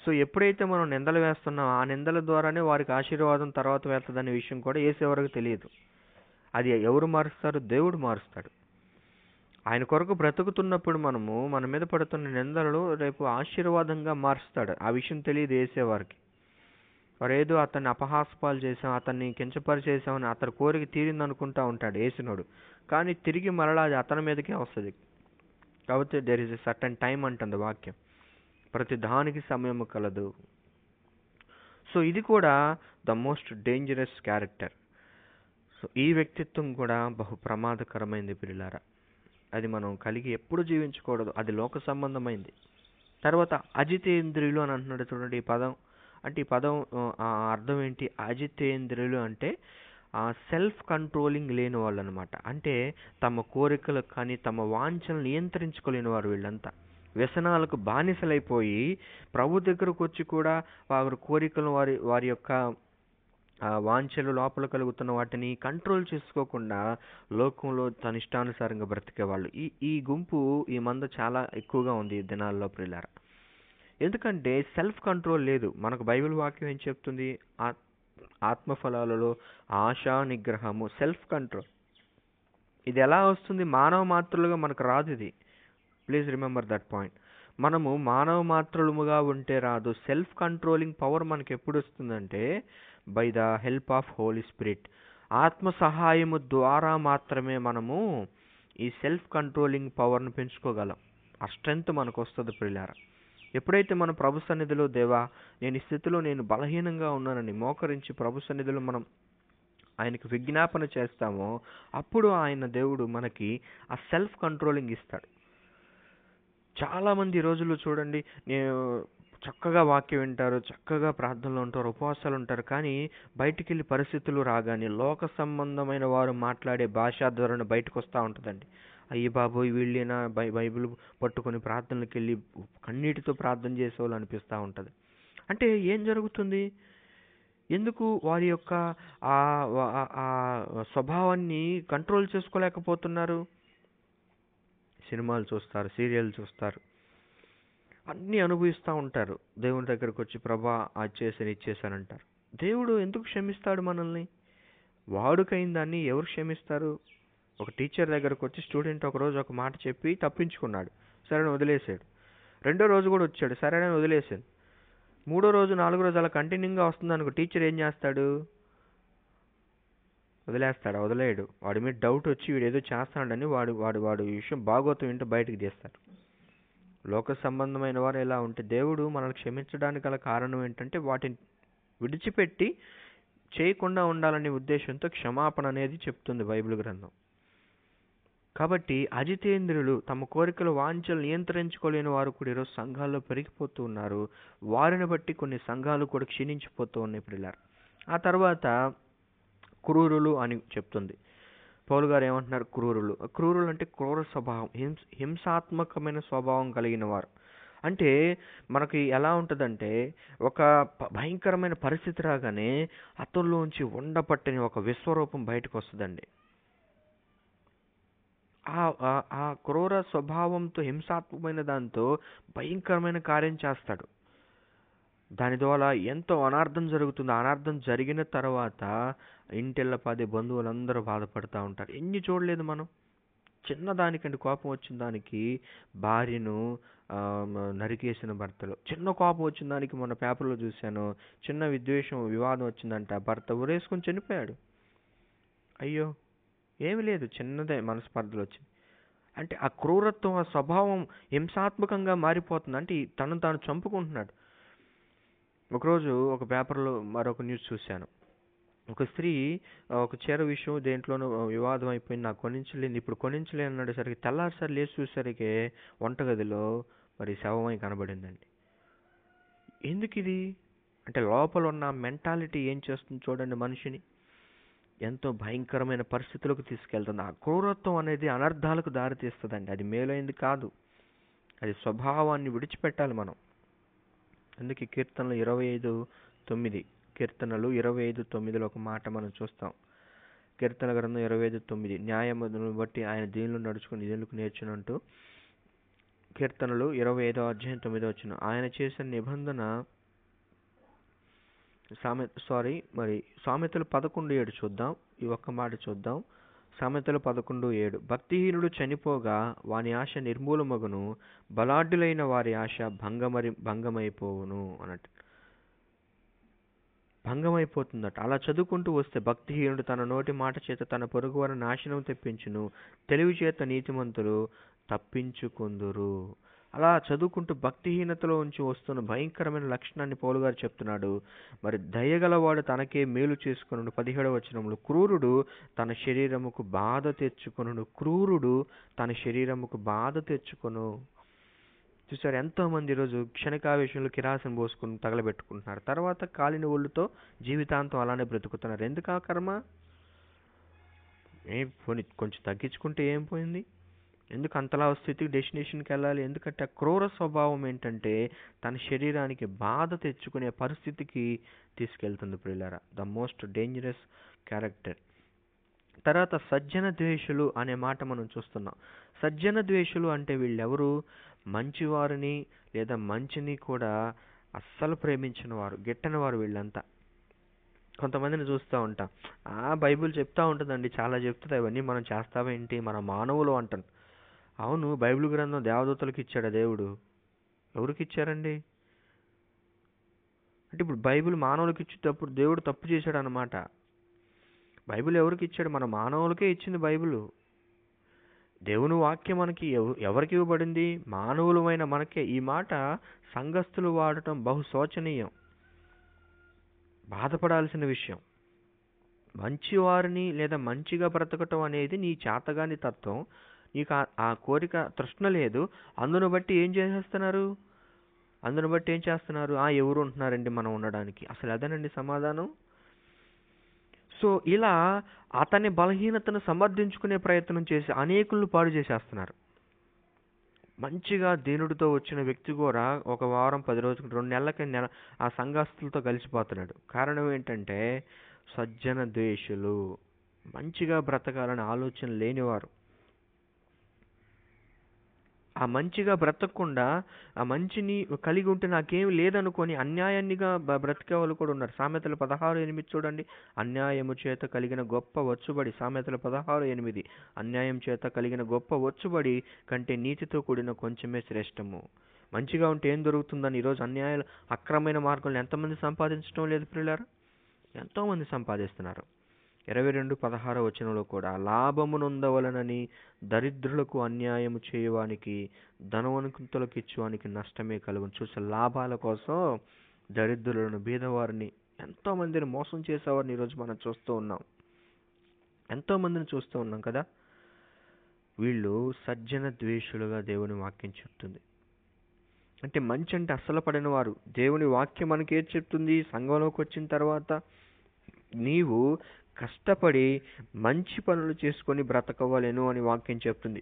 సో ఎప్పుడైతే మనం నిందలు వేస్తున్నామో ఆ నిందల ద్వారానే వారికి ఆశీర్వాదం తర్వాత వెళ్తుందనే విషయం కూడా యేసెవరకు తెలియదు. అది ఎవరు మారుస్తారు? దేవుడు మారుస్తాడు. ఆయన కొరకు బ్రతుకుతున్నప్పుడు మనము మన మీద పడుతున్న నిందలు రేపు ఆశీర్వాదంగా మారుస్తాడు. ఆ విషయం తెలియదు వేసేవారికి. వారేదో అతన్ని అపహాస్పాలు చేసాం, అతన్ని కించపరిచేసామని అతని కోరిక తీరింది అనుకుంటా ఉంటాడు వేసినోడు, కానీ తిరిగి మరలా అది అతని మీదకే వస్తుంది. కాబట్టి there is a certain time అంటుంది వాక్యం. ప్రతి దానికి సమయం కలదు. సో ఇది కూడా the most dangerous character. So ఈ వ్యక్తిత్వం కూడా బహు ప్రమాదకరమైంది ప్రియులారా. అది మనం కలిగి ఎప్పుడు జీవించకూడదు, అది లోక సంబంధమైంది. తర్వాత అజితేంద్రియులు అని అంటున్నాడు చూడండి ఈ పదం. అంటే ఈ పదం అర్థం ఏంటి? అజితేంద్రియులు అంటే సెల్ఫ్ కంట్రోలింగ్ లేని వాళ్ళు అనమాట. అంటే తమ కోరికలు కానీ తమ వాంఛనలు నియంత్రించుకోలేని వారు. వీళ్ళంతా వ్యసనాలకు బానిసలైపోయి ప్రభు దగ్గరకు వచ్చి కూడా వారి కోరికలు, వారి యొక్క వాంఛలు, లోపల కలుగుతున్న వాటిని కంట్రోల్ చేసుకోకుండా లోకంలో తన ఇష్టానుసారంగా బ్రతికేవాళ్ళు. ఈ గుంపు, ఈ మంద చాలా ఎక్కువగా ఉంది ఈ దినాల్లో ప్రియులారా. ఎందుకంటే సెల్ఫ్ కంట్రోల్ లేదు. మనకు బైబిల్ వాక్యం ఏం చెప్తుంది? ఆత్మఫలాలలో ఆశా నిగ్రహము, సెల్ఫ్ కంట్రోల్. ఇది ఎలా వస్తుంది? మానవ మాత్రులుగా మనకు రాదు ఇది. Please remember that point. మనము మానవ మాత్రులముగా ఉంటే రాదు. సెల్ఫ్ కంట్రోలింగ్ పవర్ మనకి ఎప్పుడు వస్తుందంటే by the help of Holy Spirit. ఆత్మ సహాయము ద్వారా మాత్రమే మనము ఈ సెల్ఫ్ కంట్రోలింగ్ పవర్ను పెంచుకోగలం. ఆ స్ట్రెంగ్త్ మనకు వస్తుంది ప్రియులారా. ఎప్పుడైతే మన ప్రభు సన్నిధిలో, దేవా నేను ఈ స్థితిలో నేను బలహీనంగా ఉన్నానని మోకరించి ప్రభు సన్నిధిలో మనం ఆయనకి విజ్ఞాపన చేస్తామో అప్పుడు ఆయన దేవుడు మనకి ఆ సెల్ఫ్ కంట్రోలింగ్ ఇస్తాడు. చాలామంది ఈ రోజుల్లో చూడండి, నేను చక్కగా వాక్యం వింటారు, చక్కగా ప్రార్థనలో ఉంటారు, ఉపవాసాలు ఉంటారు, కానీ బయటికి వెళ్ళి పరిస్థితులు రాగానే లోక సంబంధమైన వారు మాట్లాడే భాషా ధోరణి బయటకు వస్తూ ఉంటుందండి. అయ్యి బాబోయ్ వీళ్ళైనా బైబిల్ పట్టుకొని ప్రార్థనలకు వెళ్ళి కన్నీటితో ప్రార్థన చేసేవాళ్ళు అనిపిస్తూ ఉంటుంది. అంటే ఏం జరుగుతుంది? ఎందుకు వారి యొక్క ఆ స్వభావాన్ని కంట్రోల్ చేసుకోలేకపోతున్నారు? సినిమాలు చూస్తారు, సీరియల్ చూస్తారు, అన్నీ అనుభవిస్తూ ఉంటారు. దేవుని దగ్గరకు వచ్చి ప్రభా అది చేశాను ఇది చేశానంటారు. దేవుడు ఎందుకు క్షమిస్తాడు మనల్ని? వాడుకైన దాన్ని ఎవరు క్షమిస్తారు? ఒక టీచర్ దగ్గరకు వచ్చి స్టూడెంట్ ఒకరోజు ఒక మాట చెప్పి తప్పించుకున్నాడు, సరే వదిలేసాడు. రెండో రోజు కూడా వచ్చాడు, సరే అని వదిలేసాడు. మూడో రోజు, నాలుగో రోజు అలా కంటిన్యూగా వస్తుంది అనుకో, టీచర్ ఏం చేస్తాడు? వదిలేస్తాడు? వదిలేయడు. వాడి మీద డౌట్ వచ్చి వీడు ఏదో చేస్తాడని వాడు వాడు వాడు ఈ విషయం బాగోతం ఏంటో బయటకు తీస్తాడు. లోక సంబంధమైన వారు ఎలా ఉంటే దేవుడు మనల్ని క్షమించడానికి గల కారణం ఏంటంటే వాటిని విడిచిపెట్టి చేయకుండా ఉండాలనే ఉద్దేశంతో క్షమాపణ అనేది చెప్తుంది బైబిల్ గ్రంథం. కాబట్టి అజితేంద్రులు, తమ కోరికల వాంఛలు నియంత్రించుకోలేని వారు కూడా ఈరోజు సంఘాల్లో పెరిగిపోతూ ఉన్నారు. వారిని బట్టి కొన్ని సంఘాలు కూడా క్షీణించిపోతూ ఉన్నాయి పిల్లలు. ఆ తర్వాత క్రూరులు అని చెప్తుంది. పౌలు గారు ఏమంటున్నారు? క్రూరులు. క్రూరులు అంటే క్రూర స్వభావం, హింసాత్మకమైన స్వభావం కలిగిన వారు. అంటే మనకి ఎలా ఉంటుందంటే ఒక భయంకరమైన పరిస్థితి రాగానే అతనిలోంచి ఉండపట్టని ఒక విశ్వరూపం బయటకు వస్తుందండి. ఆ క్రూర స్వభావంతో, హింసాత్మకమైన దాంతో భయంకరమైన కార్యం చేస్తాడు. దాని ద్వారా ఎంతో అనార్థం జరుగుతుంది. అనార్థం జరిగిన తర్వాత ఇంటిళ్ళపాది బంధువులందరూ బాధపడుతూ ఉంటారు. ఎన్ని చూడలేదు మనం? చిన్నదానికంటే కోపం వచ్చిన దానికి భార్యను నరికేసిన భర్తలు, చిన్న కోపం వచ్చిన దానికి మొన్న పేపర్లో చూశాను, చిన్న వివాదం వచ్చిందంట, భర్త ఉరేసుకొని చనిపోయాడు. అయ్యో ఏమి లేదు, చిన్నదే మనస్పర్ధలు వచ్చింది. అంటే ఆ క్రూరత్వం, ఆ స్వభావం హింసాత్మకంగా మారిపోతుంది. అంటే తను తాను చంపుకుంటున్నాడు. ఒకరోజు ఒక పేపర్లో మరొక న్యూస్ చూశాను. ఒక స్త్రీ ఒక చీర విషయం దేంట్లోనూ వివాదం అయిపోయింది, నాకు కొనించలేదు, ఇప్పుడు కొనించలేను అనేసరికి తెల్లారిసారి లేచి చూసేసరికి వంటగదిలో మరి శవమై కనబడిందండి. ఎందుకు ఇది అంటే లోపల ఉన్న మెంటాలిటీ ఏం చేస్తుంది చూడండి, మనిషిని ఎంతో భయంకరమైన పరిస్థితులకు తీసుకెళ్తుంది. ఆ క్రూరత్వం అనేది అనర్థాలకు దారితీస్తుందండి. అది మేలైంది కాదు. అది స్వభావాన్ని విడిచిపెట్టాలి మనం. అందుకే కీర్తనలు 25:9, కీర్తనలు 25:9 ఒక మాట మనం చూస్తాం. కీర్తన గ్రంథం 25:9, న్యాయమును బట్టి ఆయన దీనిలో నడుచుకుని ఇదేందుకు నేర్చునంటూ కీర్తనలు 25:9 ఆయన చేసిన నిబంధన సామెతలు 11:7 చూద్దాం. ఈ ఒక్క మాట చూద్దాం. సామెతలు 11:7, భక్తిహీనుడు చనిపోగా వాని ఆశ నిర్మూలమగును, బలాఢ్యులైన వారి ఆశ భంగమైపోవును అన్నట్టు, భంగమైపోతుందట. అలా చదువుకుంటూ వస్తే భక్తిహీనుడు తన నోటి మాట చేత తన పొరుగు వారి నాశనం తెప్పించును, తెలివి చేత నీతిమంతులు తప్పించుకుందురు. అలా చదువుకుంటూ భక్తిహీనతలో ఉంచి వస్తున్న భయంకరమైన లక్షణాన్ని పౌలు గారు చెప్తున్నాడు. మరి దయగలవాడు తనకే మేలు చేసుకొనును. 17వ వచనంలో క్రూరుడు తన శరీరముకు బాధ తెచ్చుకొనును. క్రూరుడు తన శరీరముకు బాధ తెచ్చుకొను. చూసారు, ఎంతోమంది ఈరోజు క్షణికావేశంలో కిరాసన పోసుకుని తగలబెట్టుకుంటున్నారు. తర్వాత కాలిన ఒళ్ళుతో జీవితాంతం అలానే బ్రతుకుతున్నారు. ఎందుకు ఆ కర్మ? కొంచెం తగ్గించుకుంటే ఏం పోయింది? ఎందుకు అంతలా స్థితికి డెస్టినేషన్కి వెళ్ళాలి? ఎందుకంటే ఆ క్రూర స్వభావం ఏంటంటే తన శరీరానికి బాధ తెచ్చుకునే పరిస్థితికి తీసుకెళ్తుంది ప్రియులారా. The most dangerous character. తర్వాత సజ్జన ద్వేషులు అనే మాట మనం చూస్తున్నాం. సజ్జన ద్వేషులు అంటే వీళ్ళెవరు? మంచివారిని లేదా మంచిని కూడా అస్సలు ప్రేమించిన వారు, గిట్టని వారు వీళ్ళంతా. కొంతమందిని చూస్తూ ఉంటాం, బైబిల్ చెప్తా ఉంటుందండి, చాలా చెప్తుంది, అవన్నీ మనం చేస్తావేంటి, మన మానవులు అంటాను. అవును, బైబిల్ గ్రంథం దేవదూతలకు ఇచ్చాడా దేవుడు? ఎవరికి ఇచ్చారండి? అంటే ఇప్పుడు బైబిల్ మానవులకి ఇచ్చేటప్పుడు దేవుడు తప్పు చేశాడు అన్నమాట. బైబిల్ ఎవరికి ఇచ్చాడు? మన మానవులకే ఇచ్చింది బైబిల్. దేవుని వాక్యం మనకి ఎవరికి ఇవ్వబడింది? మానవులమైన మనకే. ఈ మాట సంఘస్థులు వాడటం బహు శోచనీయం, బాధపడాల్సిన విషయం. మంచివారిని లేదా మంచిగా బ్రతకటం అనేది నీ చేతగాని తత్వం, నీకు ఆ కోరిక తృష్ణ లేదు. అందును బట్టి ఏం చేస్తున్నారు? ఎవరు ఉంటున్నారండి మనం ఉండడానికి? అసలు అదేనండి సమాధానం. సో ఇలా అతని బలహీనతను సమర్థించుకునే ప్రయత్నం చేసి అనేకులను పాడు చేసేస్తున్నారు. మంచిగా దీనుడితో వచ్చిన వ్యక్తి కూడా ఒక వారం 10 రోజులు 2 నెలలకి ఆ సంఘస్థులతో కలిసిపోతున్నాడు. కారణం ఏంటంటే సజ్జన ద్వేషులు, మంచిగా బ్రతకాలని ఆలోచన లేనివారు. ఆ మంచిగా బ్రతకకుండా ఆ మంచిని కలిగి ఉంటే నాకేం లేదనుకొని అన్యాయాన్నిగా బ్రతికే వాళ్ళు కూడా ఉన్నారు. సామెతలు 16:8 చూడండి. అన్యాయము చేత కలిగిన గొప్ప వచ్చుబడి, సామెతలు 16:8, అన్యాయం చేత కలిగిన గొప్ప వచ్చుబడి కంటే నీతితో కూడిన కొంచెమే శ్రేష్టము. మంచిగా ఉంటే ఏం దొరుకుతుందని ఈరోజు అన్యాయాలు, అక్రమమైన మార్గంలో ఎంతమంది సంపాదించడం లేదు ప్రియులారా? ఎంతోమంది సంపాదిస్తున్నారు. 22:16 వచనంలో కూడా లాభమునొందవలనని దరిద్రులకు అన్యాయము చేయవానికి ధనవంతులకు ఇచ్చువానికి నష్టమే కలుగును. చూసే లాభాల కోసం దరిద్రులను, బీదవారిని, ఎంతో మందిని మోసం చేసేవారిని ఈరోజు మనం ఎంతో మందిని చూస్తూ ఉన్నాం కదా. వీళ్ళు సజ్జన ద్వేషులుగా దేవుని వాక్యం చెప్తుంది. అంటే మంచి అంటే అస్సలు పడిన వారు. దేవుని వాక్యం మనకి ఏది చెప్తుంది? సంఘంలోకి వచ్చిన తర్వాత నీవు కష్టపడి మంచి పనులు చేసుకొని బ్రతకవలెను అని వాక్యం చెప్తుంది.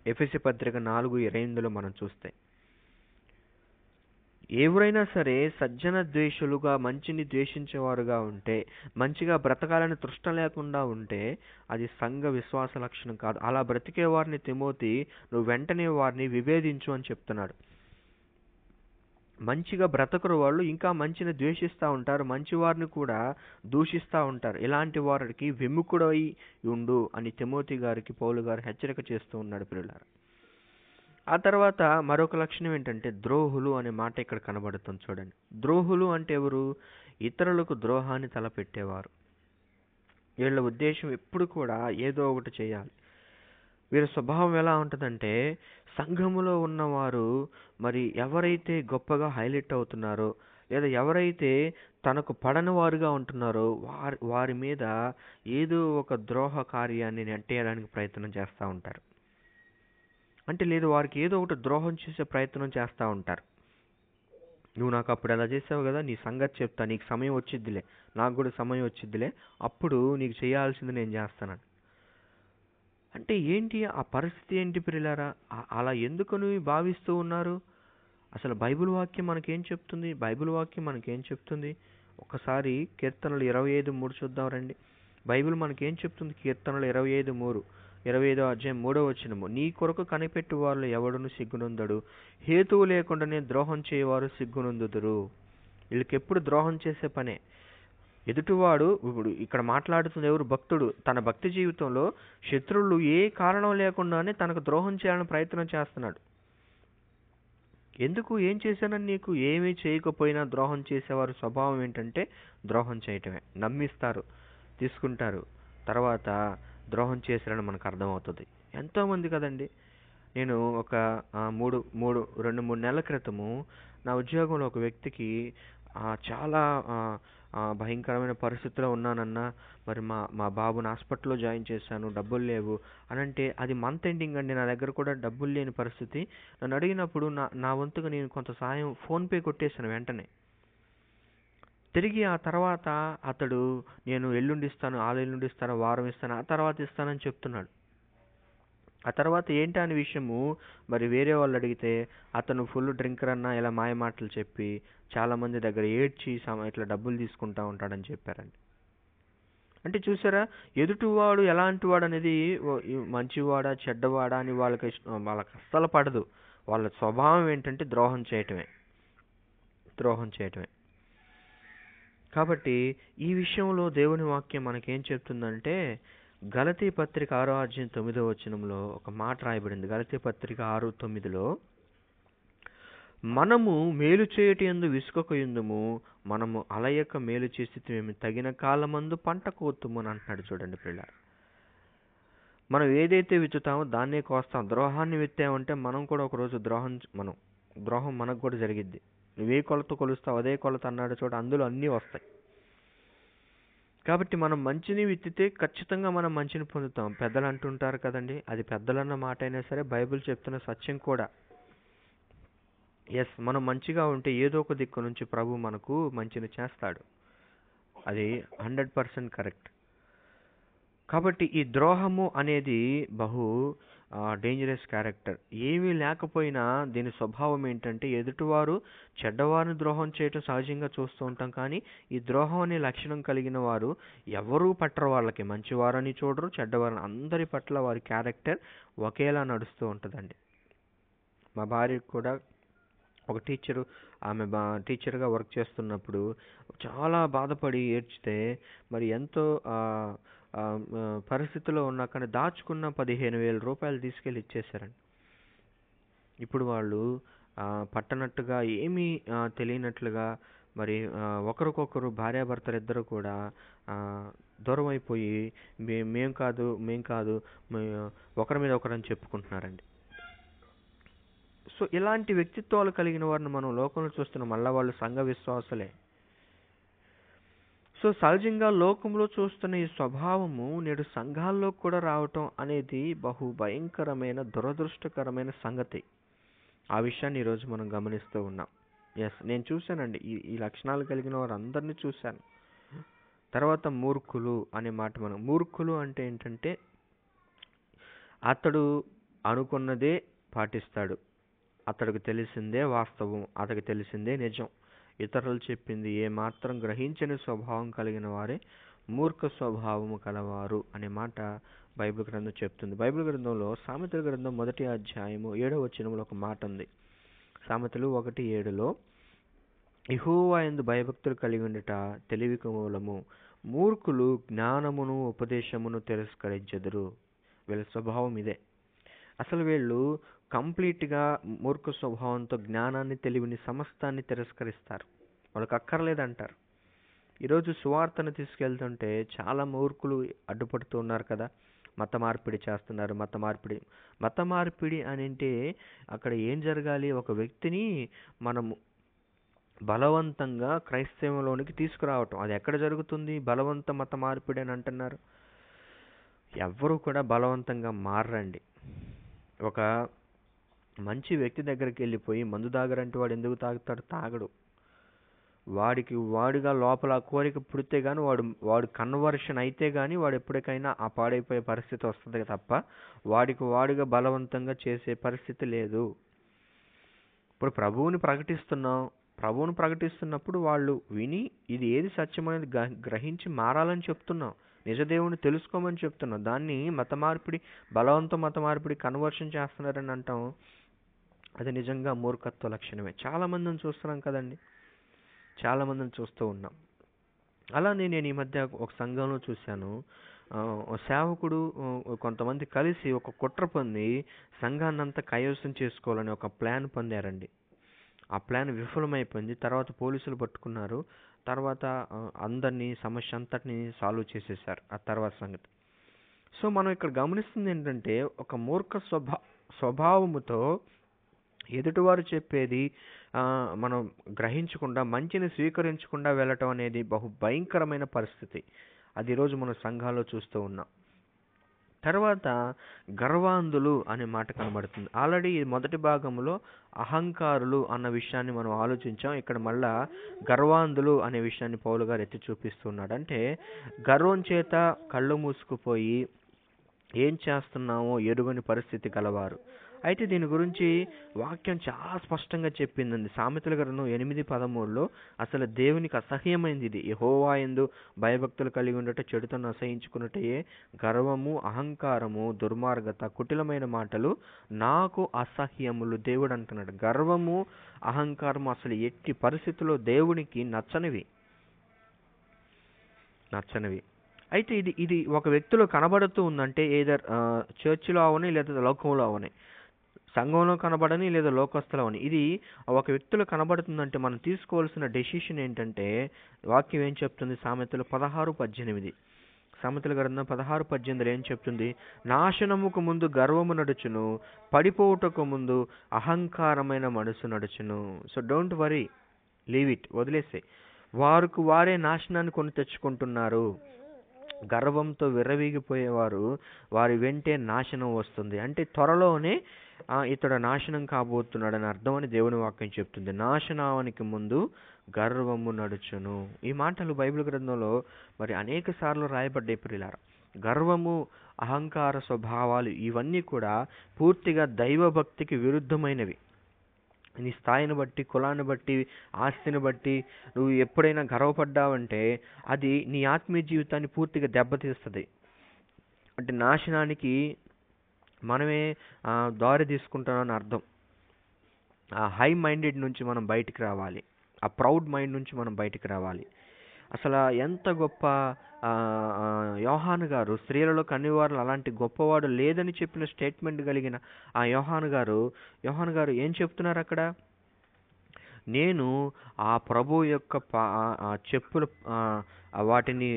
ఎఫెసీ పత్రిక 4:28లో మనం చూస్తే, ఎవరైనా సరే సజ్జన ద్వేషులుగా, మంచిని ద్వేషించేవారుగా ఉంటే, మంచిగా బ్రతకాలని తృష్ణ లేకుండా ఉంటే అది సంఘ విశ్వాస లక్షణం కాదు. అలా బ్రతికే వారిని తిమోతి నువ్వు వెంటనే వారిని విభేదించు అని చెప్తున్నాడు. మంచిగా బ్రతకరు వాళ్ళు, ఇంకా మంచిని ద్వేషిస్తూ ఉంటారు, మంచి వారిని కూడా దూషిస్తూ ఉంటారు. ఇలాంటి వారికి విముఖుడై ఉండు అని తిమోతి గారికి పౌలు గారు హెచ్చరిక చేస్తూ ఉన్నాడు ప్రియులారా. ఆ తర్వాత మరొక లక్షణం ఏంటంటే ద్రోహులు అనే మాట ఇక్కడ కనబడుతుంది చూడండి. ద్రోహులు అంటే ఎవరు? ఇతరులకు ద్రోహాన్ని తలపెట్టేవారు. వీళ్ళ ఉద్దేశం ఎప్పుడు కూడా ఏదో ఒకటి చేయాలి. వీరి స్వభావం ఎలా ఉంటుందంటే, సంఘములో ఉన్నవారు మరి ఎవరైతే గొప్పగా హైలైట్ అవుతున్నారో లేదా ఎవరైతే తనకు పడని వారుగా ఉంటున్నారో వారి మీద ఏదో ఒక ద్రోహ కార్యాన్ని నెట్టేయడానికి ప్రయత్నం చేస్తూ ఉంటారు. అంటే లేదు, వారికి ఏదో ఒకటి ద్రోహం చేసే ప్రయత్నం చేస్తూ ఉంటారు. నువ్వు నాకు అప్పుడు ఎలా చేసావు కదా, నీ సంగతి చెప్తా, నీకు సమయం వచ్చిద్దిలే, నాకు కూడా సమయం వచ్చిద్దిలే, అప్పుడు నీకు చేయాల్సింది నేను చేస్తానని. అంటే ఏంటి ఆ పరిస్థితి? ఏంటి ప్రియులారా? అలా ఎందుకని భావిస్తూ ఉన్నారు? అసలు బైబిల్ వాక్యం మనకేం చెప్తుంది? ఒకసారి కీర్తనలు 25:3 చూద్దాం రండి. బైబిల్ మనకేం చెప్తుంది? కీర్తనలు 25:3, 25వ అధ్యాయం 3వ వచనము. నీ కొరకు కనిపెట్టు వారు ఎవడును సిగ్గునందడు, హేతువు లేకుండానే ద్రోహం చేయవారు సిగ్గునందుదురు. వీళ్ళకి ఎప్పుడు ద్రోహం చేసే పనే. ఎదుటివాడు, ఇప్పుడు ఇక్కడ మాట్లాడుతుంది ఎవరు? భక్తుడు. తన భక్తి జీవితంలో శత్రువులు ఏ కారణం లేకుండానే తనకు ద్రోహం చేయాలని ప్రయత్నం చేస్తున్నాడు. ఎందుకు? ఏం చేశానని? నీకు ఏమీ చేయకపోయినా ద్రోహం చేసేవారు స్వభావం ఏంటంటే ద్రోహం చేయటమే. నమ్మిస్తారు, తీసుకుంటారు, తర్వాత ద్రోహం చేశారని మనకు అర్థమవుతుంది. ఎంతోమంది కదండి. నేను ఒక 2-3 నెలల క్రితము నా ఉద్యోగంలో ఒక వ్యక్తికి చాలా భయంకరమైన పరిస్థితిలో ఉన్నానన్నా, మరి మా బాబుని హాస్పిటల్లో జాయిన్ చేశాను, డబ్బులు లేవు అని అంటే, అది మంత్ ఎండింగ్ అండి, నా దగ్గర కూడా డబ్బులు లేని పరిస్థితి. నన్ను అడిగినప్పుడు నా వంతుగా నేను కొంత సాయం ఫోన్పే కొట్టేశాను వెంటనే. తిరిగి ఆ తర్వాత అతడు నేను ఎల్లుండి ఇస్తాను, ఎల్లుండి ఇస్తాను, వారం ఇస్తాను, ఆ తర్వాత ఇస్తానని చెప్తున్నాడు. ఆ తర్వాత ఏంటి అనే విషయము మరి వేరే వాళ్ళు అడిగితే, అతను ఫుల్ డ్రింకర్ అన్న ఇలా మాయ మాటలు చెప్పి చాలా మంది దగ్గర ఏడ్చి ఇట్లా డబ్బులు తీసుకుంటా ఉంటాడని చెప్పారండి. అంటే చూసారా, ఎదుటివాడు ఎలాంటి వాడు అనేది, మంచివాడా చెడ్డవాడా అని వాళ్ళకి అస్సలు పడదు. వాళ్ళ స్వభావం ఏంటంటే ద్రోహం చేయటమే. కాబట్టి ఈ విషయంలో దేవుని వాక్యం మనకేం చెప్తుందంటే, గలతీ పత్రిక 6:9 ఒక మాట రాయబడింది. గలతీ పత్రిక 6:9 మనము మేలు చేయటి యందు విసుకకయుందుము, మనము అలయక మేలు చేసి తగిన కాలమందు పంట కోతుము అని అంటున్నాడు. చూడండి పిల్లలు, మనం ఏదైతే విత్తుతామో దాన్నే కోస్తాం. ద్రోహాన్ని విత్తామంటే మనం కూడా ఒకరోజు ద్రోహం మనకు కూడా జరిగిద్ది. నువ్వే కొలత కొలుస్తావు అదే కొలత అన్నాడు చూడ, అందులో అన్నీ వస్తాయి. కాబట్టి మనం మంచిని విత్తితే ఖచ్చితంగా మనం మంచిని పొందుతాం. పెద్దలు అంటుంటారు కదండి, అది పెద్దలన్న మాట అయినా సరే బైబిల్ చెప్తున్న సత్యం కూడా. మనం మంచిగా ఉంటే ఏదో ఒక దిక్కు నుంచి ప్రభు మనకు మంచిని చేస్తాడు. అది 100% కరెక్ట్. కాబట్టి ఈ ద్రోహము అనేది బహు డేంజరస్ క్యారెక్టర్. ఏమీ లేకపోయినా దీని స్వభావం ఏంటంటే, ఎదుటివారు చెడ్డవారిని ద్రోహం చేయటం సహజంగా చూస్తూ ఉంటాం. కానీ ఈ ద్రోహం అనే లక్షణం కలిగిన వారు ఎవరూ పట్టరు. వాళ్ళకి మంచివారని చూడరు, చెడ్డవారని. అందరి పట్ల వారి క్యారెక్టర్ ఒకేలా నడుస్తూ ఉంటుందండి. మా భార్యకు కూడా ఒక టీచరు, ఆమె టీచర్గా వర్క్ చేస్తున్నప్పుడు చాలా బాధపడి ఏడ్చితే, మరి ఎంతో పరిస్థితిలో ఉన్నా కానీ దాచుకున్న 15,000 రూపాయలు తీసుకెళ్ళి ఇచ్చేశారండి. ఇప్పుడు వాళ్ళు పట్టనట్టుగా ఏమీ తెలియనట్లుగా మరి ఒకరికొకరు భార్యాభర్తలు ఇద్దరు కూడా దూరం అయిపోయి మేం కాదు ఒకరి మీద ఒకరని చెప్పుకుంటున్నారండి. సో ఇలాంటి వ్యక్తిత్వాలు కలిగిన వారిని మనం లోకంలో చూస్తున్నాం. మళ్ళీ వాళ్ళు సంఘ విశ్వాసులే. సో సహజంగా లోకంలో చూస్తున్న ఈ స్వభావము నేడు సంఘాల్లో కూడా రావటం అనేది బహు భయంకరమైన దురదృష్టకరమైన సంగతి. ఆ విషయాన్ని ఈరోజు మనం గమనిస్తూ ఉన్నాం. నేను చూశానండి, ఈ లక్షణాలు కలిగిన వారు అందరినీ చూశాను. తర్వాత మూర్ఖులు అనే మాట. మూర్ఖులు అంటే ఏంటంటే, అతడు అనుకున్నదే పాటిస్తాడు, అతడికి తెలిసిందే వాస్తవం, అతడికి తెలిసిందే నిజం, ఇతరులు చెప్పింది ఏమాత్రం గ్రహించని స్వభావం కలిగిన వారే మూర్ఖ స్వభావము కలవారు అనే మాట బైబిల్ గ్రంథం చెప్తుంది. బైబిల్ గ్రంథంలో సామెతల గ్రంథం 1:7 ఒక మాట ఉంది. సామెతలు 1:7 యెహోవా యందు భయభక్తులు కలిగి ఉండుట తెలివికి మూలము, మూర్ఖులు జ్ఞానమును ఉపదేశమును తిరస్కరించెదరు. వీళ్ళ స్వభావం ఇదే. అసలు వీళ్ళు కంప్లీట్గా మూర్ఖ స్వభావంతో జ్ఞానాన్ని, తెలివిని, సమస్తాన్ని తిరస్కరిస్తారు. వాళ్ళకి అక్కర్లేదంటారు. ఈరోజు సువార్తను తీసుకెళ్తుంటే చాలా మూర్ఖులు అడ్డుపడుతూ ఉన్నారు కదా. మత మార్పిడి చేస్తున్నారు. మత మార్పిడి అని అంటే అక్కడ ఏం జరగాలి? ఒక వ్యక్తిని మనము బలవంతంగా క్రైస్తవంలోనికి తీసుకురావటం. అది ఎక్కడ జరుగుతుంది? బలవంత మత మార్పిడి అని అంటున్నారు. ఎవ్వరూ కూడా బలవంతంగా మారండి. ఒక మంచి వ్యక్తి దగ్గరికి వెళ్ళిపోయి మందు తాగరంటే వాడు ఎందుకు తాగుతాడు? తాగడు. వాడిగా లోపల కోరిక పుడితే కానీ వాడు కన్వర్షన్ అయితే కానీ వాడు ఎప్పటికైనా ఆ పాడైపోయే పరిస్థితి వస్తుంది తప్ప వాడిగా బలవంతంగా చేసే పరిస్థితి లేదు. ఇప్పుడు ప్రభువుని ప్రకటిస్తున్నప్పుడు వాళ్ళు విని ఇది ఏది సత్యం అనేది గ్రహించి మారాలని చెప్తున్నాం. నిజదేవుని తెలుసుకోమని చెప్తున్నాం. దాన్ని బలవంత మత మార్పిడి కన్వర్షన్ చేస్తున్నారని అంటాం. అది నిజంగా మూర్ఖత్వ లక్షణమే. చాలామందిని చూస్తున్నాం కదండి, చాలామందిని చూస్తూ ఉన్నాం. అలానే నేను ఈ మధ్య ఒక సంఘంలో చూశాను. సేవకుడు కొంతమంది కలిసి ఒక కుట్ర పొంది సంఘాన్నంతా కైవసం చేసుకోవాలని ఒక ప్లాన్ పొందారండి. ఆ ప్లాన్ విఫలమైపోయింది. తర్వాత పోలీసులు పట్టుకున్నారు. తర్వాత అందరినీ, సమస్య అంతటిని సాల్వ్ చేసేసారు ఆ తర్వాత సంగతి. సో మనం ఇక్కడ గమనిస్తుంది ఏంటంటే, ఒక మూర్ఖ స్వభావముతో ఎదుటివారు చెప్పేది మనం గ్రహించకుండా, మంచిని స్వీకరించకుండా వెళ్ళటం అనేది బహు భయంకరమైన పరిస్థితి. అది ఈరోజు మన సంఘాల్లో చూస్తూ ఉన్నాం. తర్వాత గర్వాంధులు అనే మాట కనబడుతుంది. ఆల్రెడీ మొదటి భాగంలో అహంకారులు అన్న విషయాన్ని మనం ఆలోచించాం. ఇక్కడ మళ్ళా గర్వాంధులు అనే విషయాన్ని పౌలు గారు ఎత్తి చూపిస్తున్నాడు. అంటే గర్వం చేత కళ్ళు మూసుకుపోయి ఏం చేస్తున్నామో ఎరుగని పరిస్థితి కలవారు. అయితే దీని గురించి వాక్యం చాలా స్పష్టంగా చెప్పిందండి. సామెతల గ్రంథం 8:13 అసలు దేవునికి అసహ్యమైంది ఇది. యెహోవా యందు భయభక్తులు కలిగి ఉండట, చెడుతను అసహించుకున్నటయే గర్వము, అహంకారము, దుర్మార్గత, కుటిలమైన మాటలు నాకు అసహ్యములు. దేవుడు అంటున్నాడు. గర్వము, అహంకారము అసలు ఎట్టి పరిస్థితుల్లో దేవునికి నచ్చనివి. అయితే ఇది ఇది ఒక వ్యక్తిలో కనబడుతూ ఉందంటే ఏదర్ చర్చిలో అవని లేదా లోకంలో అవని, సంఘంలో కనబడని లేదా లోకస్తులో అవని, ఇది ఒక వ్యక్తిలో కనబడుతుందంటే మనం తీసుకోవాల్సిన డెసిషన్ ఏంటంటే, వాక్యం ఏం చెప్తుంది? సామెతలు 16:18. సామెతల గ్రంథం 16:18 ఏం చెప్తుంది? నాశనముకు ముందు గర్వము నడుచును, పడిపోవుటకు ముందు అహంకారమైన మనసు నడుచును. So don't worry, leave it, వదిలేసే. వారికి వారే నాశనాన్ని కొని తెచ్చుకుంటున్నారు. గర్వంతో విర్రవీగిపోయేవారు వారి వెంటే నాశనం వస్తుంది. అంటే త్వరలోనే ఇతడు నాశనం కాబోతున్నాడని అర్థం అని దేవుని వాక్యం చెప్తుంది. నాశనానికి ముందు గర్వము నడుచును. ఈ మాటలు బైబిల్ గ్రంథంలో మరి అనేక సార్లు రాయబడ్డాయి ప్రియులారా. గర్వము, అహంకార స్వభావాలు ఇవన్నీ కూడా పూర్తిగా దైవభక్తికి విరుద్ధమైనవి. నీ స్థాయిని బట్టి, కులాన్ని బట్టి, ఆస్తిని బట్టి నువ్వు ఎప్పుడైనా గర్వపడ్డావంటే అది నీ ఆత్మీయ జీవితాన్ని పూర్తిగా దెబ్బతీస్తుంది. అంటే నాశనానికి మనమే దారి తీసుకుంటామని అర్థం. ఆ హై మైండెడ్ నుంచి మనం బయటికి రావాలి, ఆ ప్రౌడ్ మైండ్ నుంచి మనం బయటికి రావాలి. అసలు ఎంత గొప్ప యోహాను గారు, స్త్రీలలో కన్యవారులు అలాంటి గొప్పవాడు లేదని చెప్పిన స్టేట్మెంట్ కలిగిన ఆ యోహాను గారు ఏం చెప్తున్నారు అక్కడ? నేను ఆ ప్రభు యొక్క చెప్పులు వాటిని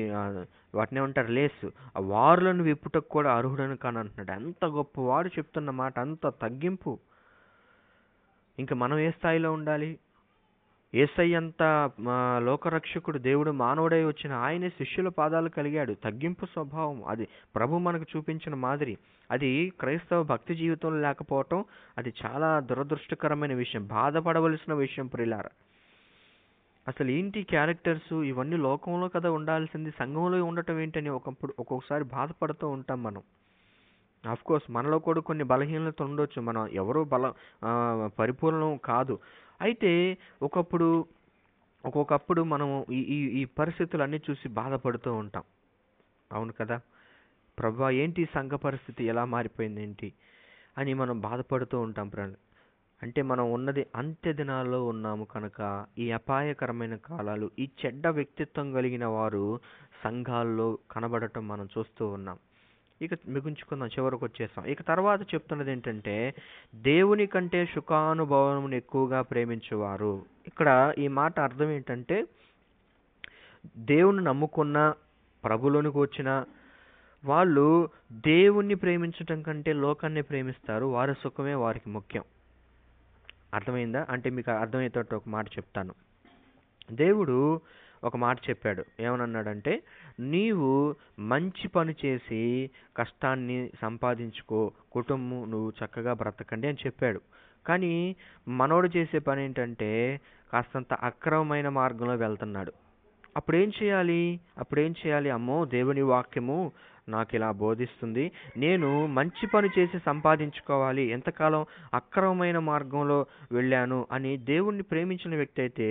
ఏమంటారు, లేసు, ఆ వారులను విప్పుటకు కూడా అర్హుడని కాని అంటున్నాడు. అంత గొప్పవాడు చెప్తున్న మాట, అంత తగ్గింపు. ఇంకా మనం ఏ స్థాయిలో ఉండాలి? యేసయ్య అంత లోకరక్షకుడు, దేవుడు మానవుడై వచ్చిన ఆయనే శిష్యుల పాదాలు కలిగాడు. తగ్గింపు స్వభావం అది ప్రభు మనకు చూపించిన మాదిరి. అది క్రైస్తవ భక్తి జీవితంలో లేకపోవటం అది చాలా దురదృష్టకరమైన విషయం, బాధపడవలసిన విషయం ప్రియులారా. అసలు ఏంటి క్యారెక్టర్స్ ఇవన్నీ లోకంలో కదా ఉండాల్సింది, సంఘంలో ఉండటం ఏంటని ఒక్కొక్కసారి బాధపడుతూ ఉంటాం మనం. కోర్స్ మనలో కూడా కొన్ని బలహీనతలు ఉండొచ్చు, మనం ఎవరూ పరిపూర్ణం కాదు. అయితే ఒక్కొక్కప్పుడు మనం ఈ పరిస్థితులన్నీ చూసి బాధపడుతూ ఉంటాం. అవును కదా, ప్రభువా ఏంటి సంఘ పరిస్థితి ఎలా మారిపోయింది ఏంటి అని మనం బాధపడుతూ ఉంటాం. అంటే మనం ఉన్నది అంత్య దినాల్లో ఉన్నాము కనుక ఈ అపాయకరమైన కాలాలు, ఈ చెడ్డ వ్యక్తిత్వం కలిగిన వారు సంఘాల్లో కనబడటం మనం చూస్తూ ఉన్నాం. ఇక మిగుంచుకుందాం, చివరికి వచ్చేస్తాం. ఇక తర్వాత చెప్తున్నది ఏంటంటే, దేవుని కంటే సుఖానుభవమును ఎక్కువగా ప్రేమించేవారు. ఇక్కడ ఈ మాట అర్థం ఏంటంటే, దేవుని నమ్ముకున్న, ప్రభులోనికి వచ్చిన వాళ్ళు దేవుణ్ణి ప్రేమించటం కంటే లోకాన్ని ప్రేమిస్తారు. వారి సుఖమే వారికి ముఖ్యం. అర్థమైందా? అంటే మీకు అర్థమయ్యేటట్టు ఒక మాట చెప్తాను. దేవుడు ఒక మాట చెప్పాడు, ఏమన్నాడంటే, నీవు మంచి పని చేసి కష్టాన్ని సంపాదించుకో, కుటుంబం నువ్వు చక్కగా బ్రతకండి అని చెప్పాడు. కానీ మనోడు చేసే పని ఏంటంటే కాస్తంత అక్రమమైన మార్గంలో వెళ్తున్నాడు. అప్పుడేం చేయాలి? అమ్మో, దేవుని వాక్యము నాకు ఇలా బోధిస్తుంది, నేను మంచి పని చేసి సంపాదించుకోవాలి, ఎంతకాలం అక్రమమైన మార్గంలో వెళ్ళాను అని దేవుణ్ణి ప్రేమించిన వ్యక్తి అయితే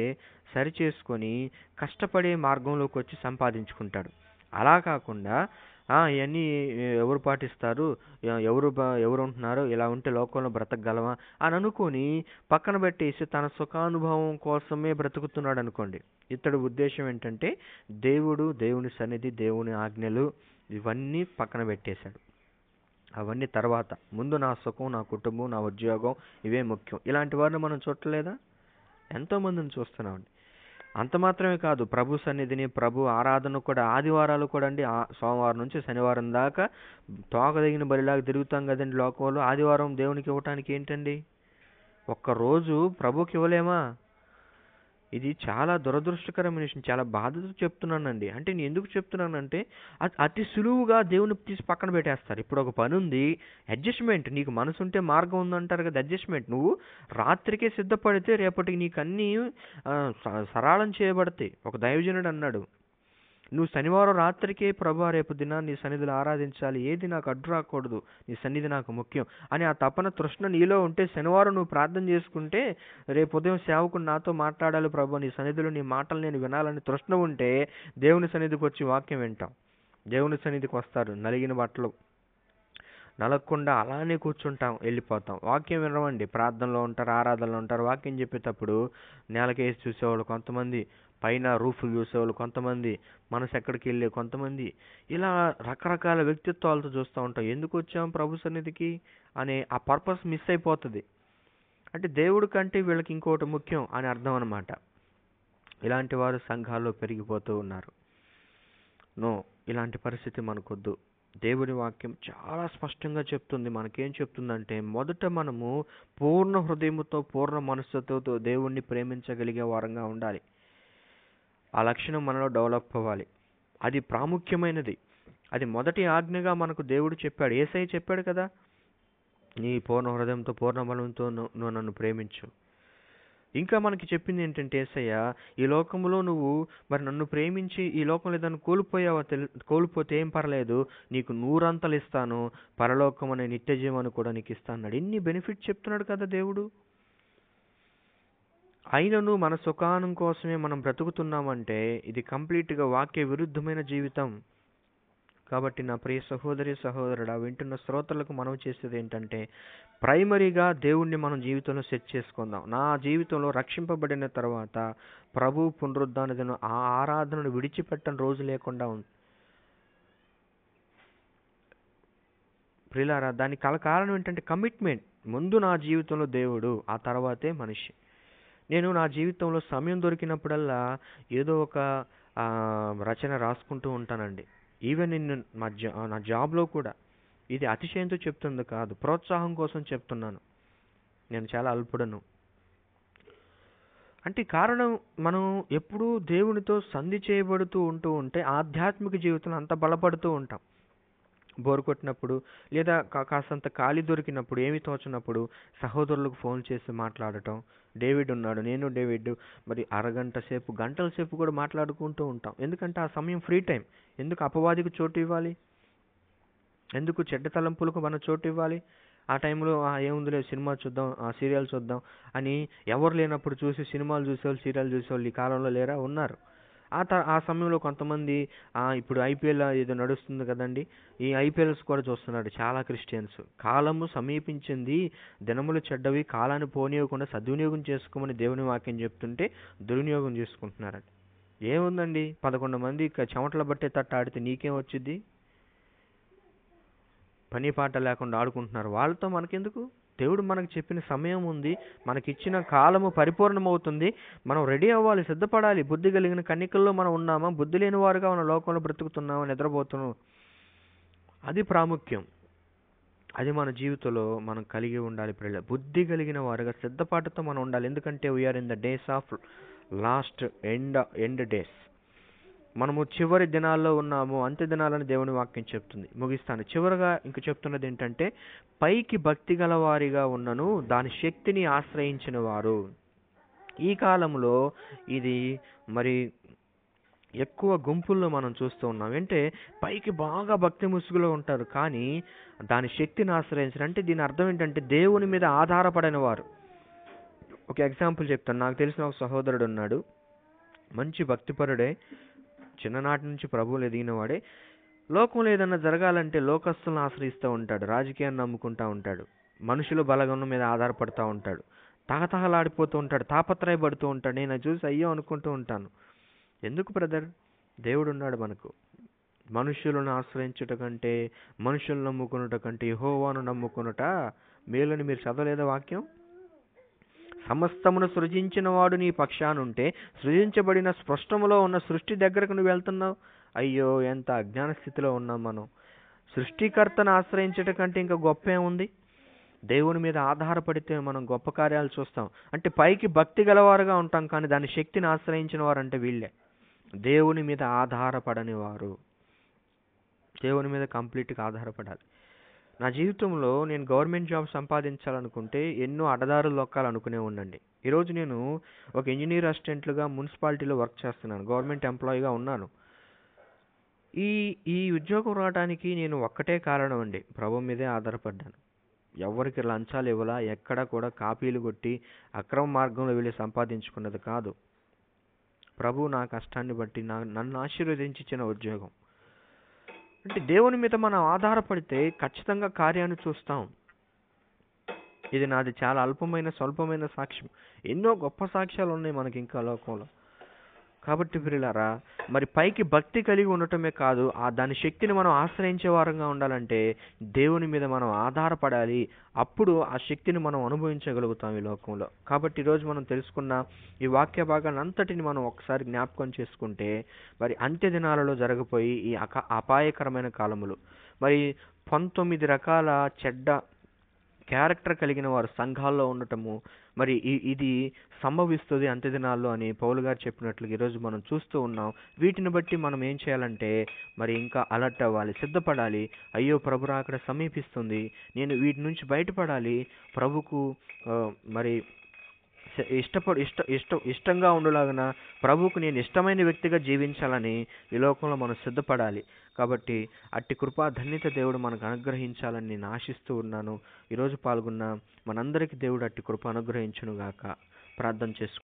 సరిచేసుకొని కష్టపడే మార్గంలోకి వచ్చి సంపాదించుకుంటాడు. అలా కాకుండా ఇవన్నీ ఎవరు పాటిస్తారు, ఎవరు ఉంటున్నారు, ఇలా ఉంటే లోకంలో బ్రతకగలమా అని అనుకొని పక్కన పెట్టేసి తన సుఖానుభవం కోసమే బ్రతుకుతున్నాడు అనుకోండి. ఇతడి ఉద్దేశం ఏంటంటే దేవుడు, దేవుని సన్నిధి, దేవుని ఆజ్ఞలు ఇవన్నీ పక్కన పెట్టేశాడు. అవన్నీ తర్వాత, ముందు నా సుఖం, నా కుటుంబం, నా ఉద్యోగం ఇవే ముఖ్యం. ఇలాంటి వారిని మనం చూడలేదా? ఎంతోమందిని చూస్తున్నామండి. అంత మాత్రమే కాదు, ప్రభు సన్నిధిని, ప్రభు ఆరాధన కూడా ఆదివారాలు కూడా అండి, సోమవారం నుంచి శనివారం దాకా తోకదగిన బలిలాగా తిరుగుతాం కదండి లోకంలో. ఆదివారం దేవునికి ఇవ్వటానికి ఏంటండి, ఒక్కరోజు ప్రభుకి ఇవ్వలేమా? ఇది చాలా దురదృష్టకరమైన విషయం, చాలా బాధతో చెప్తున్నానండి. అంటే నేను ఎందుకు చెప్తున్నానంటే అతి సులువుగా దేవుని తీసి పక్కన పెట్టేస్తారు. ఇప్పుడు ఒక పని ఉంది, అడ్జస్ట్మెంట్, నీకు మనసు ఉంటే మార్గం ఉందంటారు కదా, అడ్జస్ట్మెంట్. నువ్వు రాత్రికే సిద్ధపడితే రేపటికి నీకు అన్నీ సరళం చేయబడతాయి. ఒక దైవజనుడు అన్నాడు, నువ్వు శనివారం రాత్రికే ప్రభా రేపు దినాన్ని నీ సన్నిధిలో ఆరాధించాలి, ఏది నాకు అడ్డు రాకూడదు, నీ సన్నిధి నాకు ముఖ్యం అని ఆ తపన తృష్ణ నీలో ఉంటే, శనివారం నువ్వు ప్రార్థన చేసుకుంటే రేపు ఉదయం సేవకుడు నాతో మాట్లాడాలి ప్రభా, నీ సన్నిధిలో నీ మాటలు నేను వినాలని తృష్ణ ఉంటే దేవుని సన్నిధికి వచ్చి వాక్యం వింటాం. దేవుని సన్నిధికి వస్తారు నలిగిన బట్టలు, నలగకుండా అలానే కూర్చుంటాం, వెళ్ళిపోతాం. వాక్యం వినమండి, ప్రార్థనలో ఉంటారు, ఆరాధనలో ఉంటారు. వాక్యం చెప్పేటప్పుడు నేలకేసి చూసేవాళ్ళు కొంతమంది, పైన రూఫ్లు చూసేవాళ్ళు కొంతమంది, మనసు ఎక్కడికి వెళ్ళే కొంతమంది, ఇలా రకరకాల వ్యక్తిత్వాలతో చూస్తూ ఉంటాం. ఎందుకు వచ్చాం ప్రభు సన్నిధికి అనే ఆ పర్పస్ మిస్ అయిపోతుంది. అంటే దేవుడి కంటే వీళ్ళకి ఇంకోటి ముఖ్యం అని అర్థం అనమాట. ఇలాంటి వారు సంఘాల్లో పెరిగిపోతూ ఉన్నారు. నో, ఇలాంటి పరిస్థితి మనకొద్దు. దేవుడి వాక్యం చాలా స్పష్టంగా చెప్తుంది. మనకేం చెప్తుందంటే, మొదట మనము పూర్ణ హృదయముతో పూర్ణ మనస్సుతో దేవుణ్ణి ప్రేమించగలిగే వారంగా ఉండాలి. ఆ లక్షణం మనలో డెవలప్ అవ్వాలి. అది ప్రాముఖ్యమైనది. అది మొదటి ఆజ్ఞగా మనకు దేవుడు చెప్పాడు. యేసయ్య చెప్పాడు కదా, నీ పూర్ణ హృదయంతో పూర్ణ బలంతో నువ్వు నన్ను ప్రేమించు. ఇంకా మనకి చెప్పింది ఏంటంటే, యేసయ్య, ఈ లోకంలో నువ్వు మరి నన్ను ప్రేమించి ఈ లోకంలో ఏదైనా కోల్పోతే ఏం పర్లేదు, నీకు 100 అంతలు ఇస్తాను, పరలోకం అనే నిత్య జీవాన్ని కూడా నీకు ఇస్తాను అన్నాడు. ఇన్ని బెనిఫిట్స్ చెప్తున్నాడు కదా దేవుడు. అయినను మన సుఖానం కోసమే మనం బ్రతుకుతున్నామంటే ఇది కంప్లీట్గా వాక్య విరుద్ధమైన జీవితం. కాబట్టి నా ప్రియ సహోదరి సహోదరుడా, వింటున్న శ్రోతలకు మనం చేసేది ఏంటంటే, ప్రైమరీగా దేవుణ్ణి మనం జీవితంలో సెట్ చేసుకుందాం. నా జీవితంలో రక్షింపబడిన తర్వాత ప్రభు పునరుద్ధాన దినం ఆ ఆరాధనను విడిచిపెట్టని రోజు లేకుండా ఉంది. ప్రియులారా, దానికి కారణం ఏంటంటే కమిట్మెంట్. ముందు నా జీవితంలో దేవుడు, ఆ తర్వాతే మనిషి. నేను నా జీవితంలో సమయం దొరికినప్పుడల్లా ఏదో ఒక రచన రాసుకుంటూ ఉంటానండి. ఈవెన్ నా జాబ్లో కూడా. ఇది అతిశయంతో చెప్తుంది కాదు, ప్రోత్సాహం కోసం చెప్తున్నాను. నేను చాలా అల్పుడను. అంటే కారణం, మనం ఎప్పుడూ దేవునితో సంధి చేయబడుతూ ఉంటే ఆధ్యాత్మిక జీవితంలో అంత బలపడుతూ ఉంటాం. బోరు కొట్టినప్పుడు లేదా కాస్తంత ఖాళీ దొరికినప్పుడు, ఏమి తోచినప్పుడు సహోదరులకు ఫోన్ చేసి మాట్లాడటం. డేవిడ్ ఉన్నాడు, నేను డేవిడ్, మరి అరగంట సేపు గంటల సేపు కూడా మాట్లాడుకుంటూ ఉంటాం. ఎందుకంటే ఆ సమయం ఫ్రీ టైం. ఎందుకు అపవాదికి చోటు ఇవ్వాలి? ఎందుకు చెడ్డ తలంపులకు మనం చోటు ఇవ్వాలి? ఆ టైంలో ఏముందిలే, సినిమా చూద్దాం, సీరియల్ చూద్దాం అని ఎవరు లేనప్పుడు చూసి సినిమాలు చూసేవాళ్ళు, సీరియల్ చూసేవాళ్ళు ఈ కాలంలో లేరా? ఉన్నారు. ఆ సమయంలో కొంతమంది ఇప్పుడు ఐపీఎల్ ఏదో నడుస్తుంది కదండి, ఈ ఐపీఎల్స్ కూడా చూస్తున్నాడు చాలా క్రిస్టియన్స్. కాలము సమీపించింది, దినములు చెడ్డవి, కాలాన్ని పోనీయకుండా సద్వినియోగం చేసుకోమని దేవుని వాక్యం చెప్తుంటే దుర్వినియోగం చేసుకుంటున్నారండి. ఏముందండి, 11 మంది చెమటలు బట్టే తట్ట ఆడితే నీకేం వచ్చింది? పని పాట లేకుండా ఆడుకుంటున్నారు. వాళ్ళతో మనకెందుకు? దేవుడు మనకు చెప్పిన సమయం ఉంది, మనకిచ్చిన కాలము పరిపూర్ణమవుతుంది. మనం రెడీ అవ్వాలి, సిద్ధపడాలి. బుద్ధి కలిగిన కన్నికల్లో మనం ఉన్నామా? బుద్ధి లేని వారుగా మన లోకంలో బ్రతుకుతున్నామా, నిద్రపోతున్నాం? అది ప్రాముఖ్యం. అది మన జీవితంలో మనం కలిగి ఉండాలి. బుద్ధి కలిగిన వారుగా సిద్ధపాటుతో మనం ఉండాలి. ఎందుకంటే we're in the days of last end days. మనము చివరి దినాల్లో ఉన్నాము, అంత్య దినాలని దేవుని వాక్యం చెప్తుంది. ముగిస్తాను. చివరగా ఇంక చెప్తున్నది ఏంటంటే, పైకి భక్తి గల వారిగా ఉన్నను దాని శక్తిని ఆశ్రయించిన వారు. ఈ కాలంలో ఇది మరి ఎక్కువ గుంపుల్లో మనం చూస్తూ ఉన్నాం. అంటే పైకి బాగా భక్తి ముసుగులో ఉంటారు, కానీ దాని శక్తిని ఆశ్రయించరు. అంటే దీని అర్థం ఏంటంటే దేవుని మీద ఆధారపడిన వారు. ఒక ఎగ్జాంపుల్ చెప్తాను. నాకు తెలిసిన ఒక సహోదరుడు ఉన్నాడు, మంచి భక్తిపరుడే, చిన్ననాటి నుంచి ప్రభువులు ఎదిగిన వాడే. లోకంలో ఏదన్నా జరగాలంటే లోకస్తులను ఆశ్రయిస్తూ ఉంటాడు, రాజకీయాన్ని నమ్ముకుంటూ ఉంటాడు, మనుషుల బలగం మీద ఆధారపడుతూ ఉంటాడు, తహతహలాడిపోతూ ఉంటాడు, తాపత్రయపడుతూ ఉంటాడు. నేను చూసి అయ్యో అనుకుంటూ ఉంటాను. ఎందుకు బ్రదర్? దేవుడు ఉన్నాడు మనకు. మనుషులను ఆశ్రయించుట కంటే, మనుషులను నమ్ముకున్నట కంటే యెహోవాను నమ్ముకున్నట మేలని మీరు చదవలేదా వాక్యం? సమస్తమును సృజించిన వాడు నీ పక్షానుంటే సృజించబడిన స్పష్టములో ఉన్న సృష్టి దగ్గరకు నువ్వు వెళ్తున్నావు. అయ్యో, ఎంత అజ్ఞాన స్థితిలో ఉన్నాం మనం. సృష్టికర్తను ఆశ్రయించట కంటే ఇంకా గొప్ప ఏముంది? దేవుని మీద ఆధారపడితే మనం గొప్ప కార్యాలు చూస్తాం. అంటే పైకి భక్తి గలవారుగా ఉంటాం, కానీ దాని శక్తిని ఆశ్రయించిన వారు అంటే వీళ్ళే. దేవుని మీద ఆధారపడని వారు. దేవుని మీద కంప్లీట్గా ఆధారపడాలి. నా జీవితంలో నేను గవర్నమెంట్ జాబ్ సంపాదించాలనుకుంటే ఎన్నో అడ్డదారులు నొక్కాలనుకునే ఉండండి. ఈరోజు నేను ఒక ఇంజనీర్ అసిస్టెంట్లుగా మున్సిపాలిటీలో వర్క్ చేస్తున్నాను, గవర్నమెంట్ ఎంప్లాయీగా ఉన్నాను. ఈ ఉద్యోగం రావడానికి నేను ఒక్కటే కారణం అండి, ప్రభు మీదే ఆధారపడ్డాను. ఎవరికి లంచాలు ఇవ్వలా, ఎక్కడా కూడా కాపీలు కొట్టి అక్రమ మార్గంలో వెళ్ళి సంపాదించుకున్నది కాదు. ప్రభు నా కష్టాన్ని బట్టి నన్ను ఆశీర్వదించి ఇచ్చిన ఉద్యోగం. అంటే దేవుని మీద మనం ఆధారపడితే ఖచ్చితంగా కార్యాన్ని చూస్తాం. ఇది నాది చాలా స్వల్పమైన సాక్ష్యం. ఎన్నో గొప్ప సాక్ష్యాలు ఉన్నాయి మనకి ఇంకా లోకంలో. కాబట్టి ప్రియులారా, మరి పైకి భక్తి కలిగి ఉండటమే కాదు, దాని శక్తిని మనం ఆశ్రయించే వారంగా ఉండాలంటే దేవుని మీద మనం ఆధారపడాలి. అప్పుడు ఆ శక్తిని మనం అనుభవించగలుగుతాం ఈ లోకంలో. కాబట్టి ఈరోజు మనం తెలుసుకున్న ఈ వాక్య భాగాన్ని అంతటిని మనం ఒకసారి జ్ఞాపకం చేసుకుంటే, మరి అంత్య దినాలలో జరగబోయి ఈ అపాయకరమైన కాలములు, మరి 19 రకాల చెడ్డ క్యారెక్టర్ కలిగిన వారు సంఘాల్లో ఉండటము, మరి ఇది సంభవిస్తుంది అంత్యదినాల్లో అని పౌలు గారు చెప్పినట్లుగా ఈరోజు మనం చూస్తూ ఉన్నాం. వీటిని బట్టి మనం ఏం చేయాలంటే మరి ఇంకా అలర్ట్ అవ్వాలి, సిద్ధపడాలి. అయ్యో, ప్రభు రాకడ సమీపిస్తుంది, నేను వీటి నుంచి బయటపడాలి, ప్రభుకు మరి ఇష్టంగా ఉండలాగిన ప్రభువుకు నేను ఇష్టమైన వ్యక్తిగా జీవించాలని ఈ లోకంలో మనం సిద్ధపడాలి. కాబట్టి అట్టి కృపా ధన్యత దేవుడు మనకు అనుగ్రహించాలని నేను ఆశిస్తూ ఉన్నాను. ఈరోజు పాల్గొన్న మనందరికీ దేవుడు అట్టి కృప అనుగ్రహించునుగాక. ప్రార్థన చేసుకుంటాం.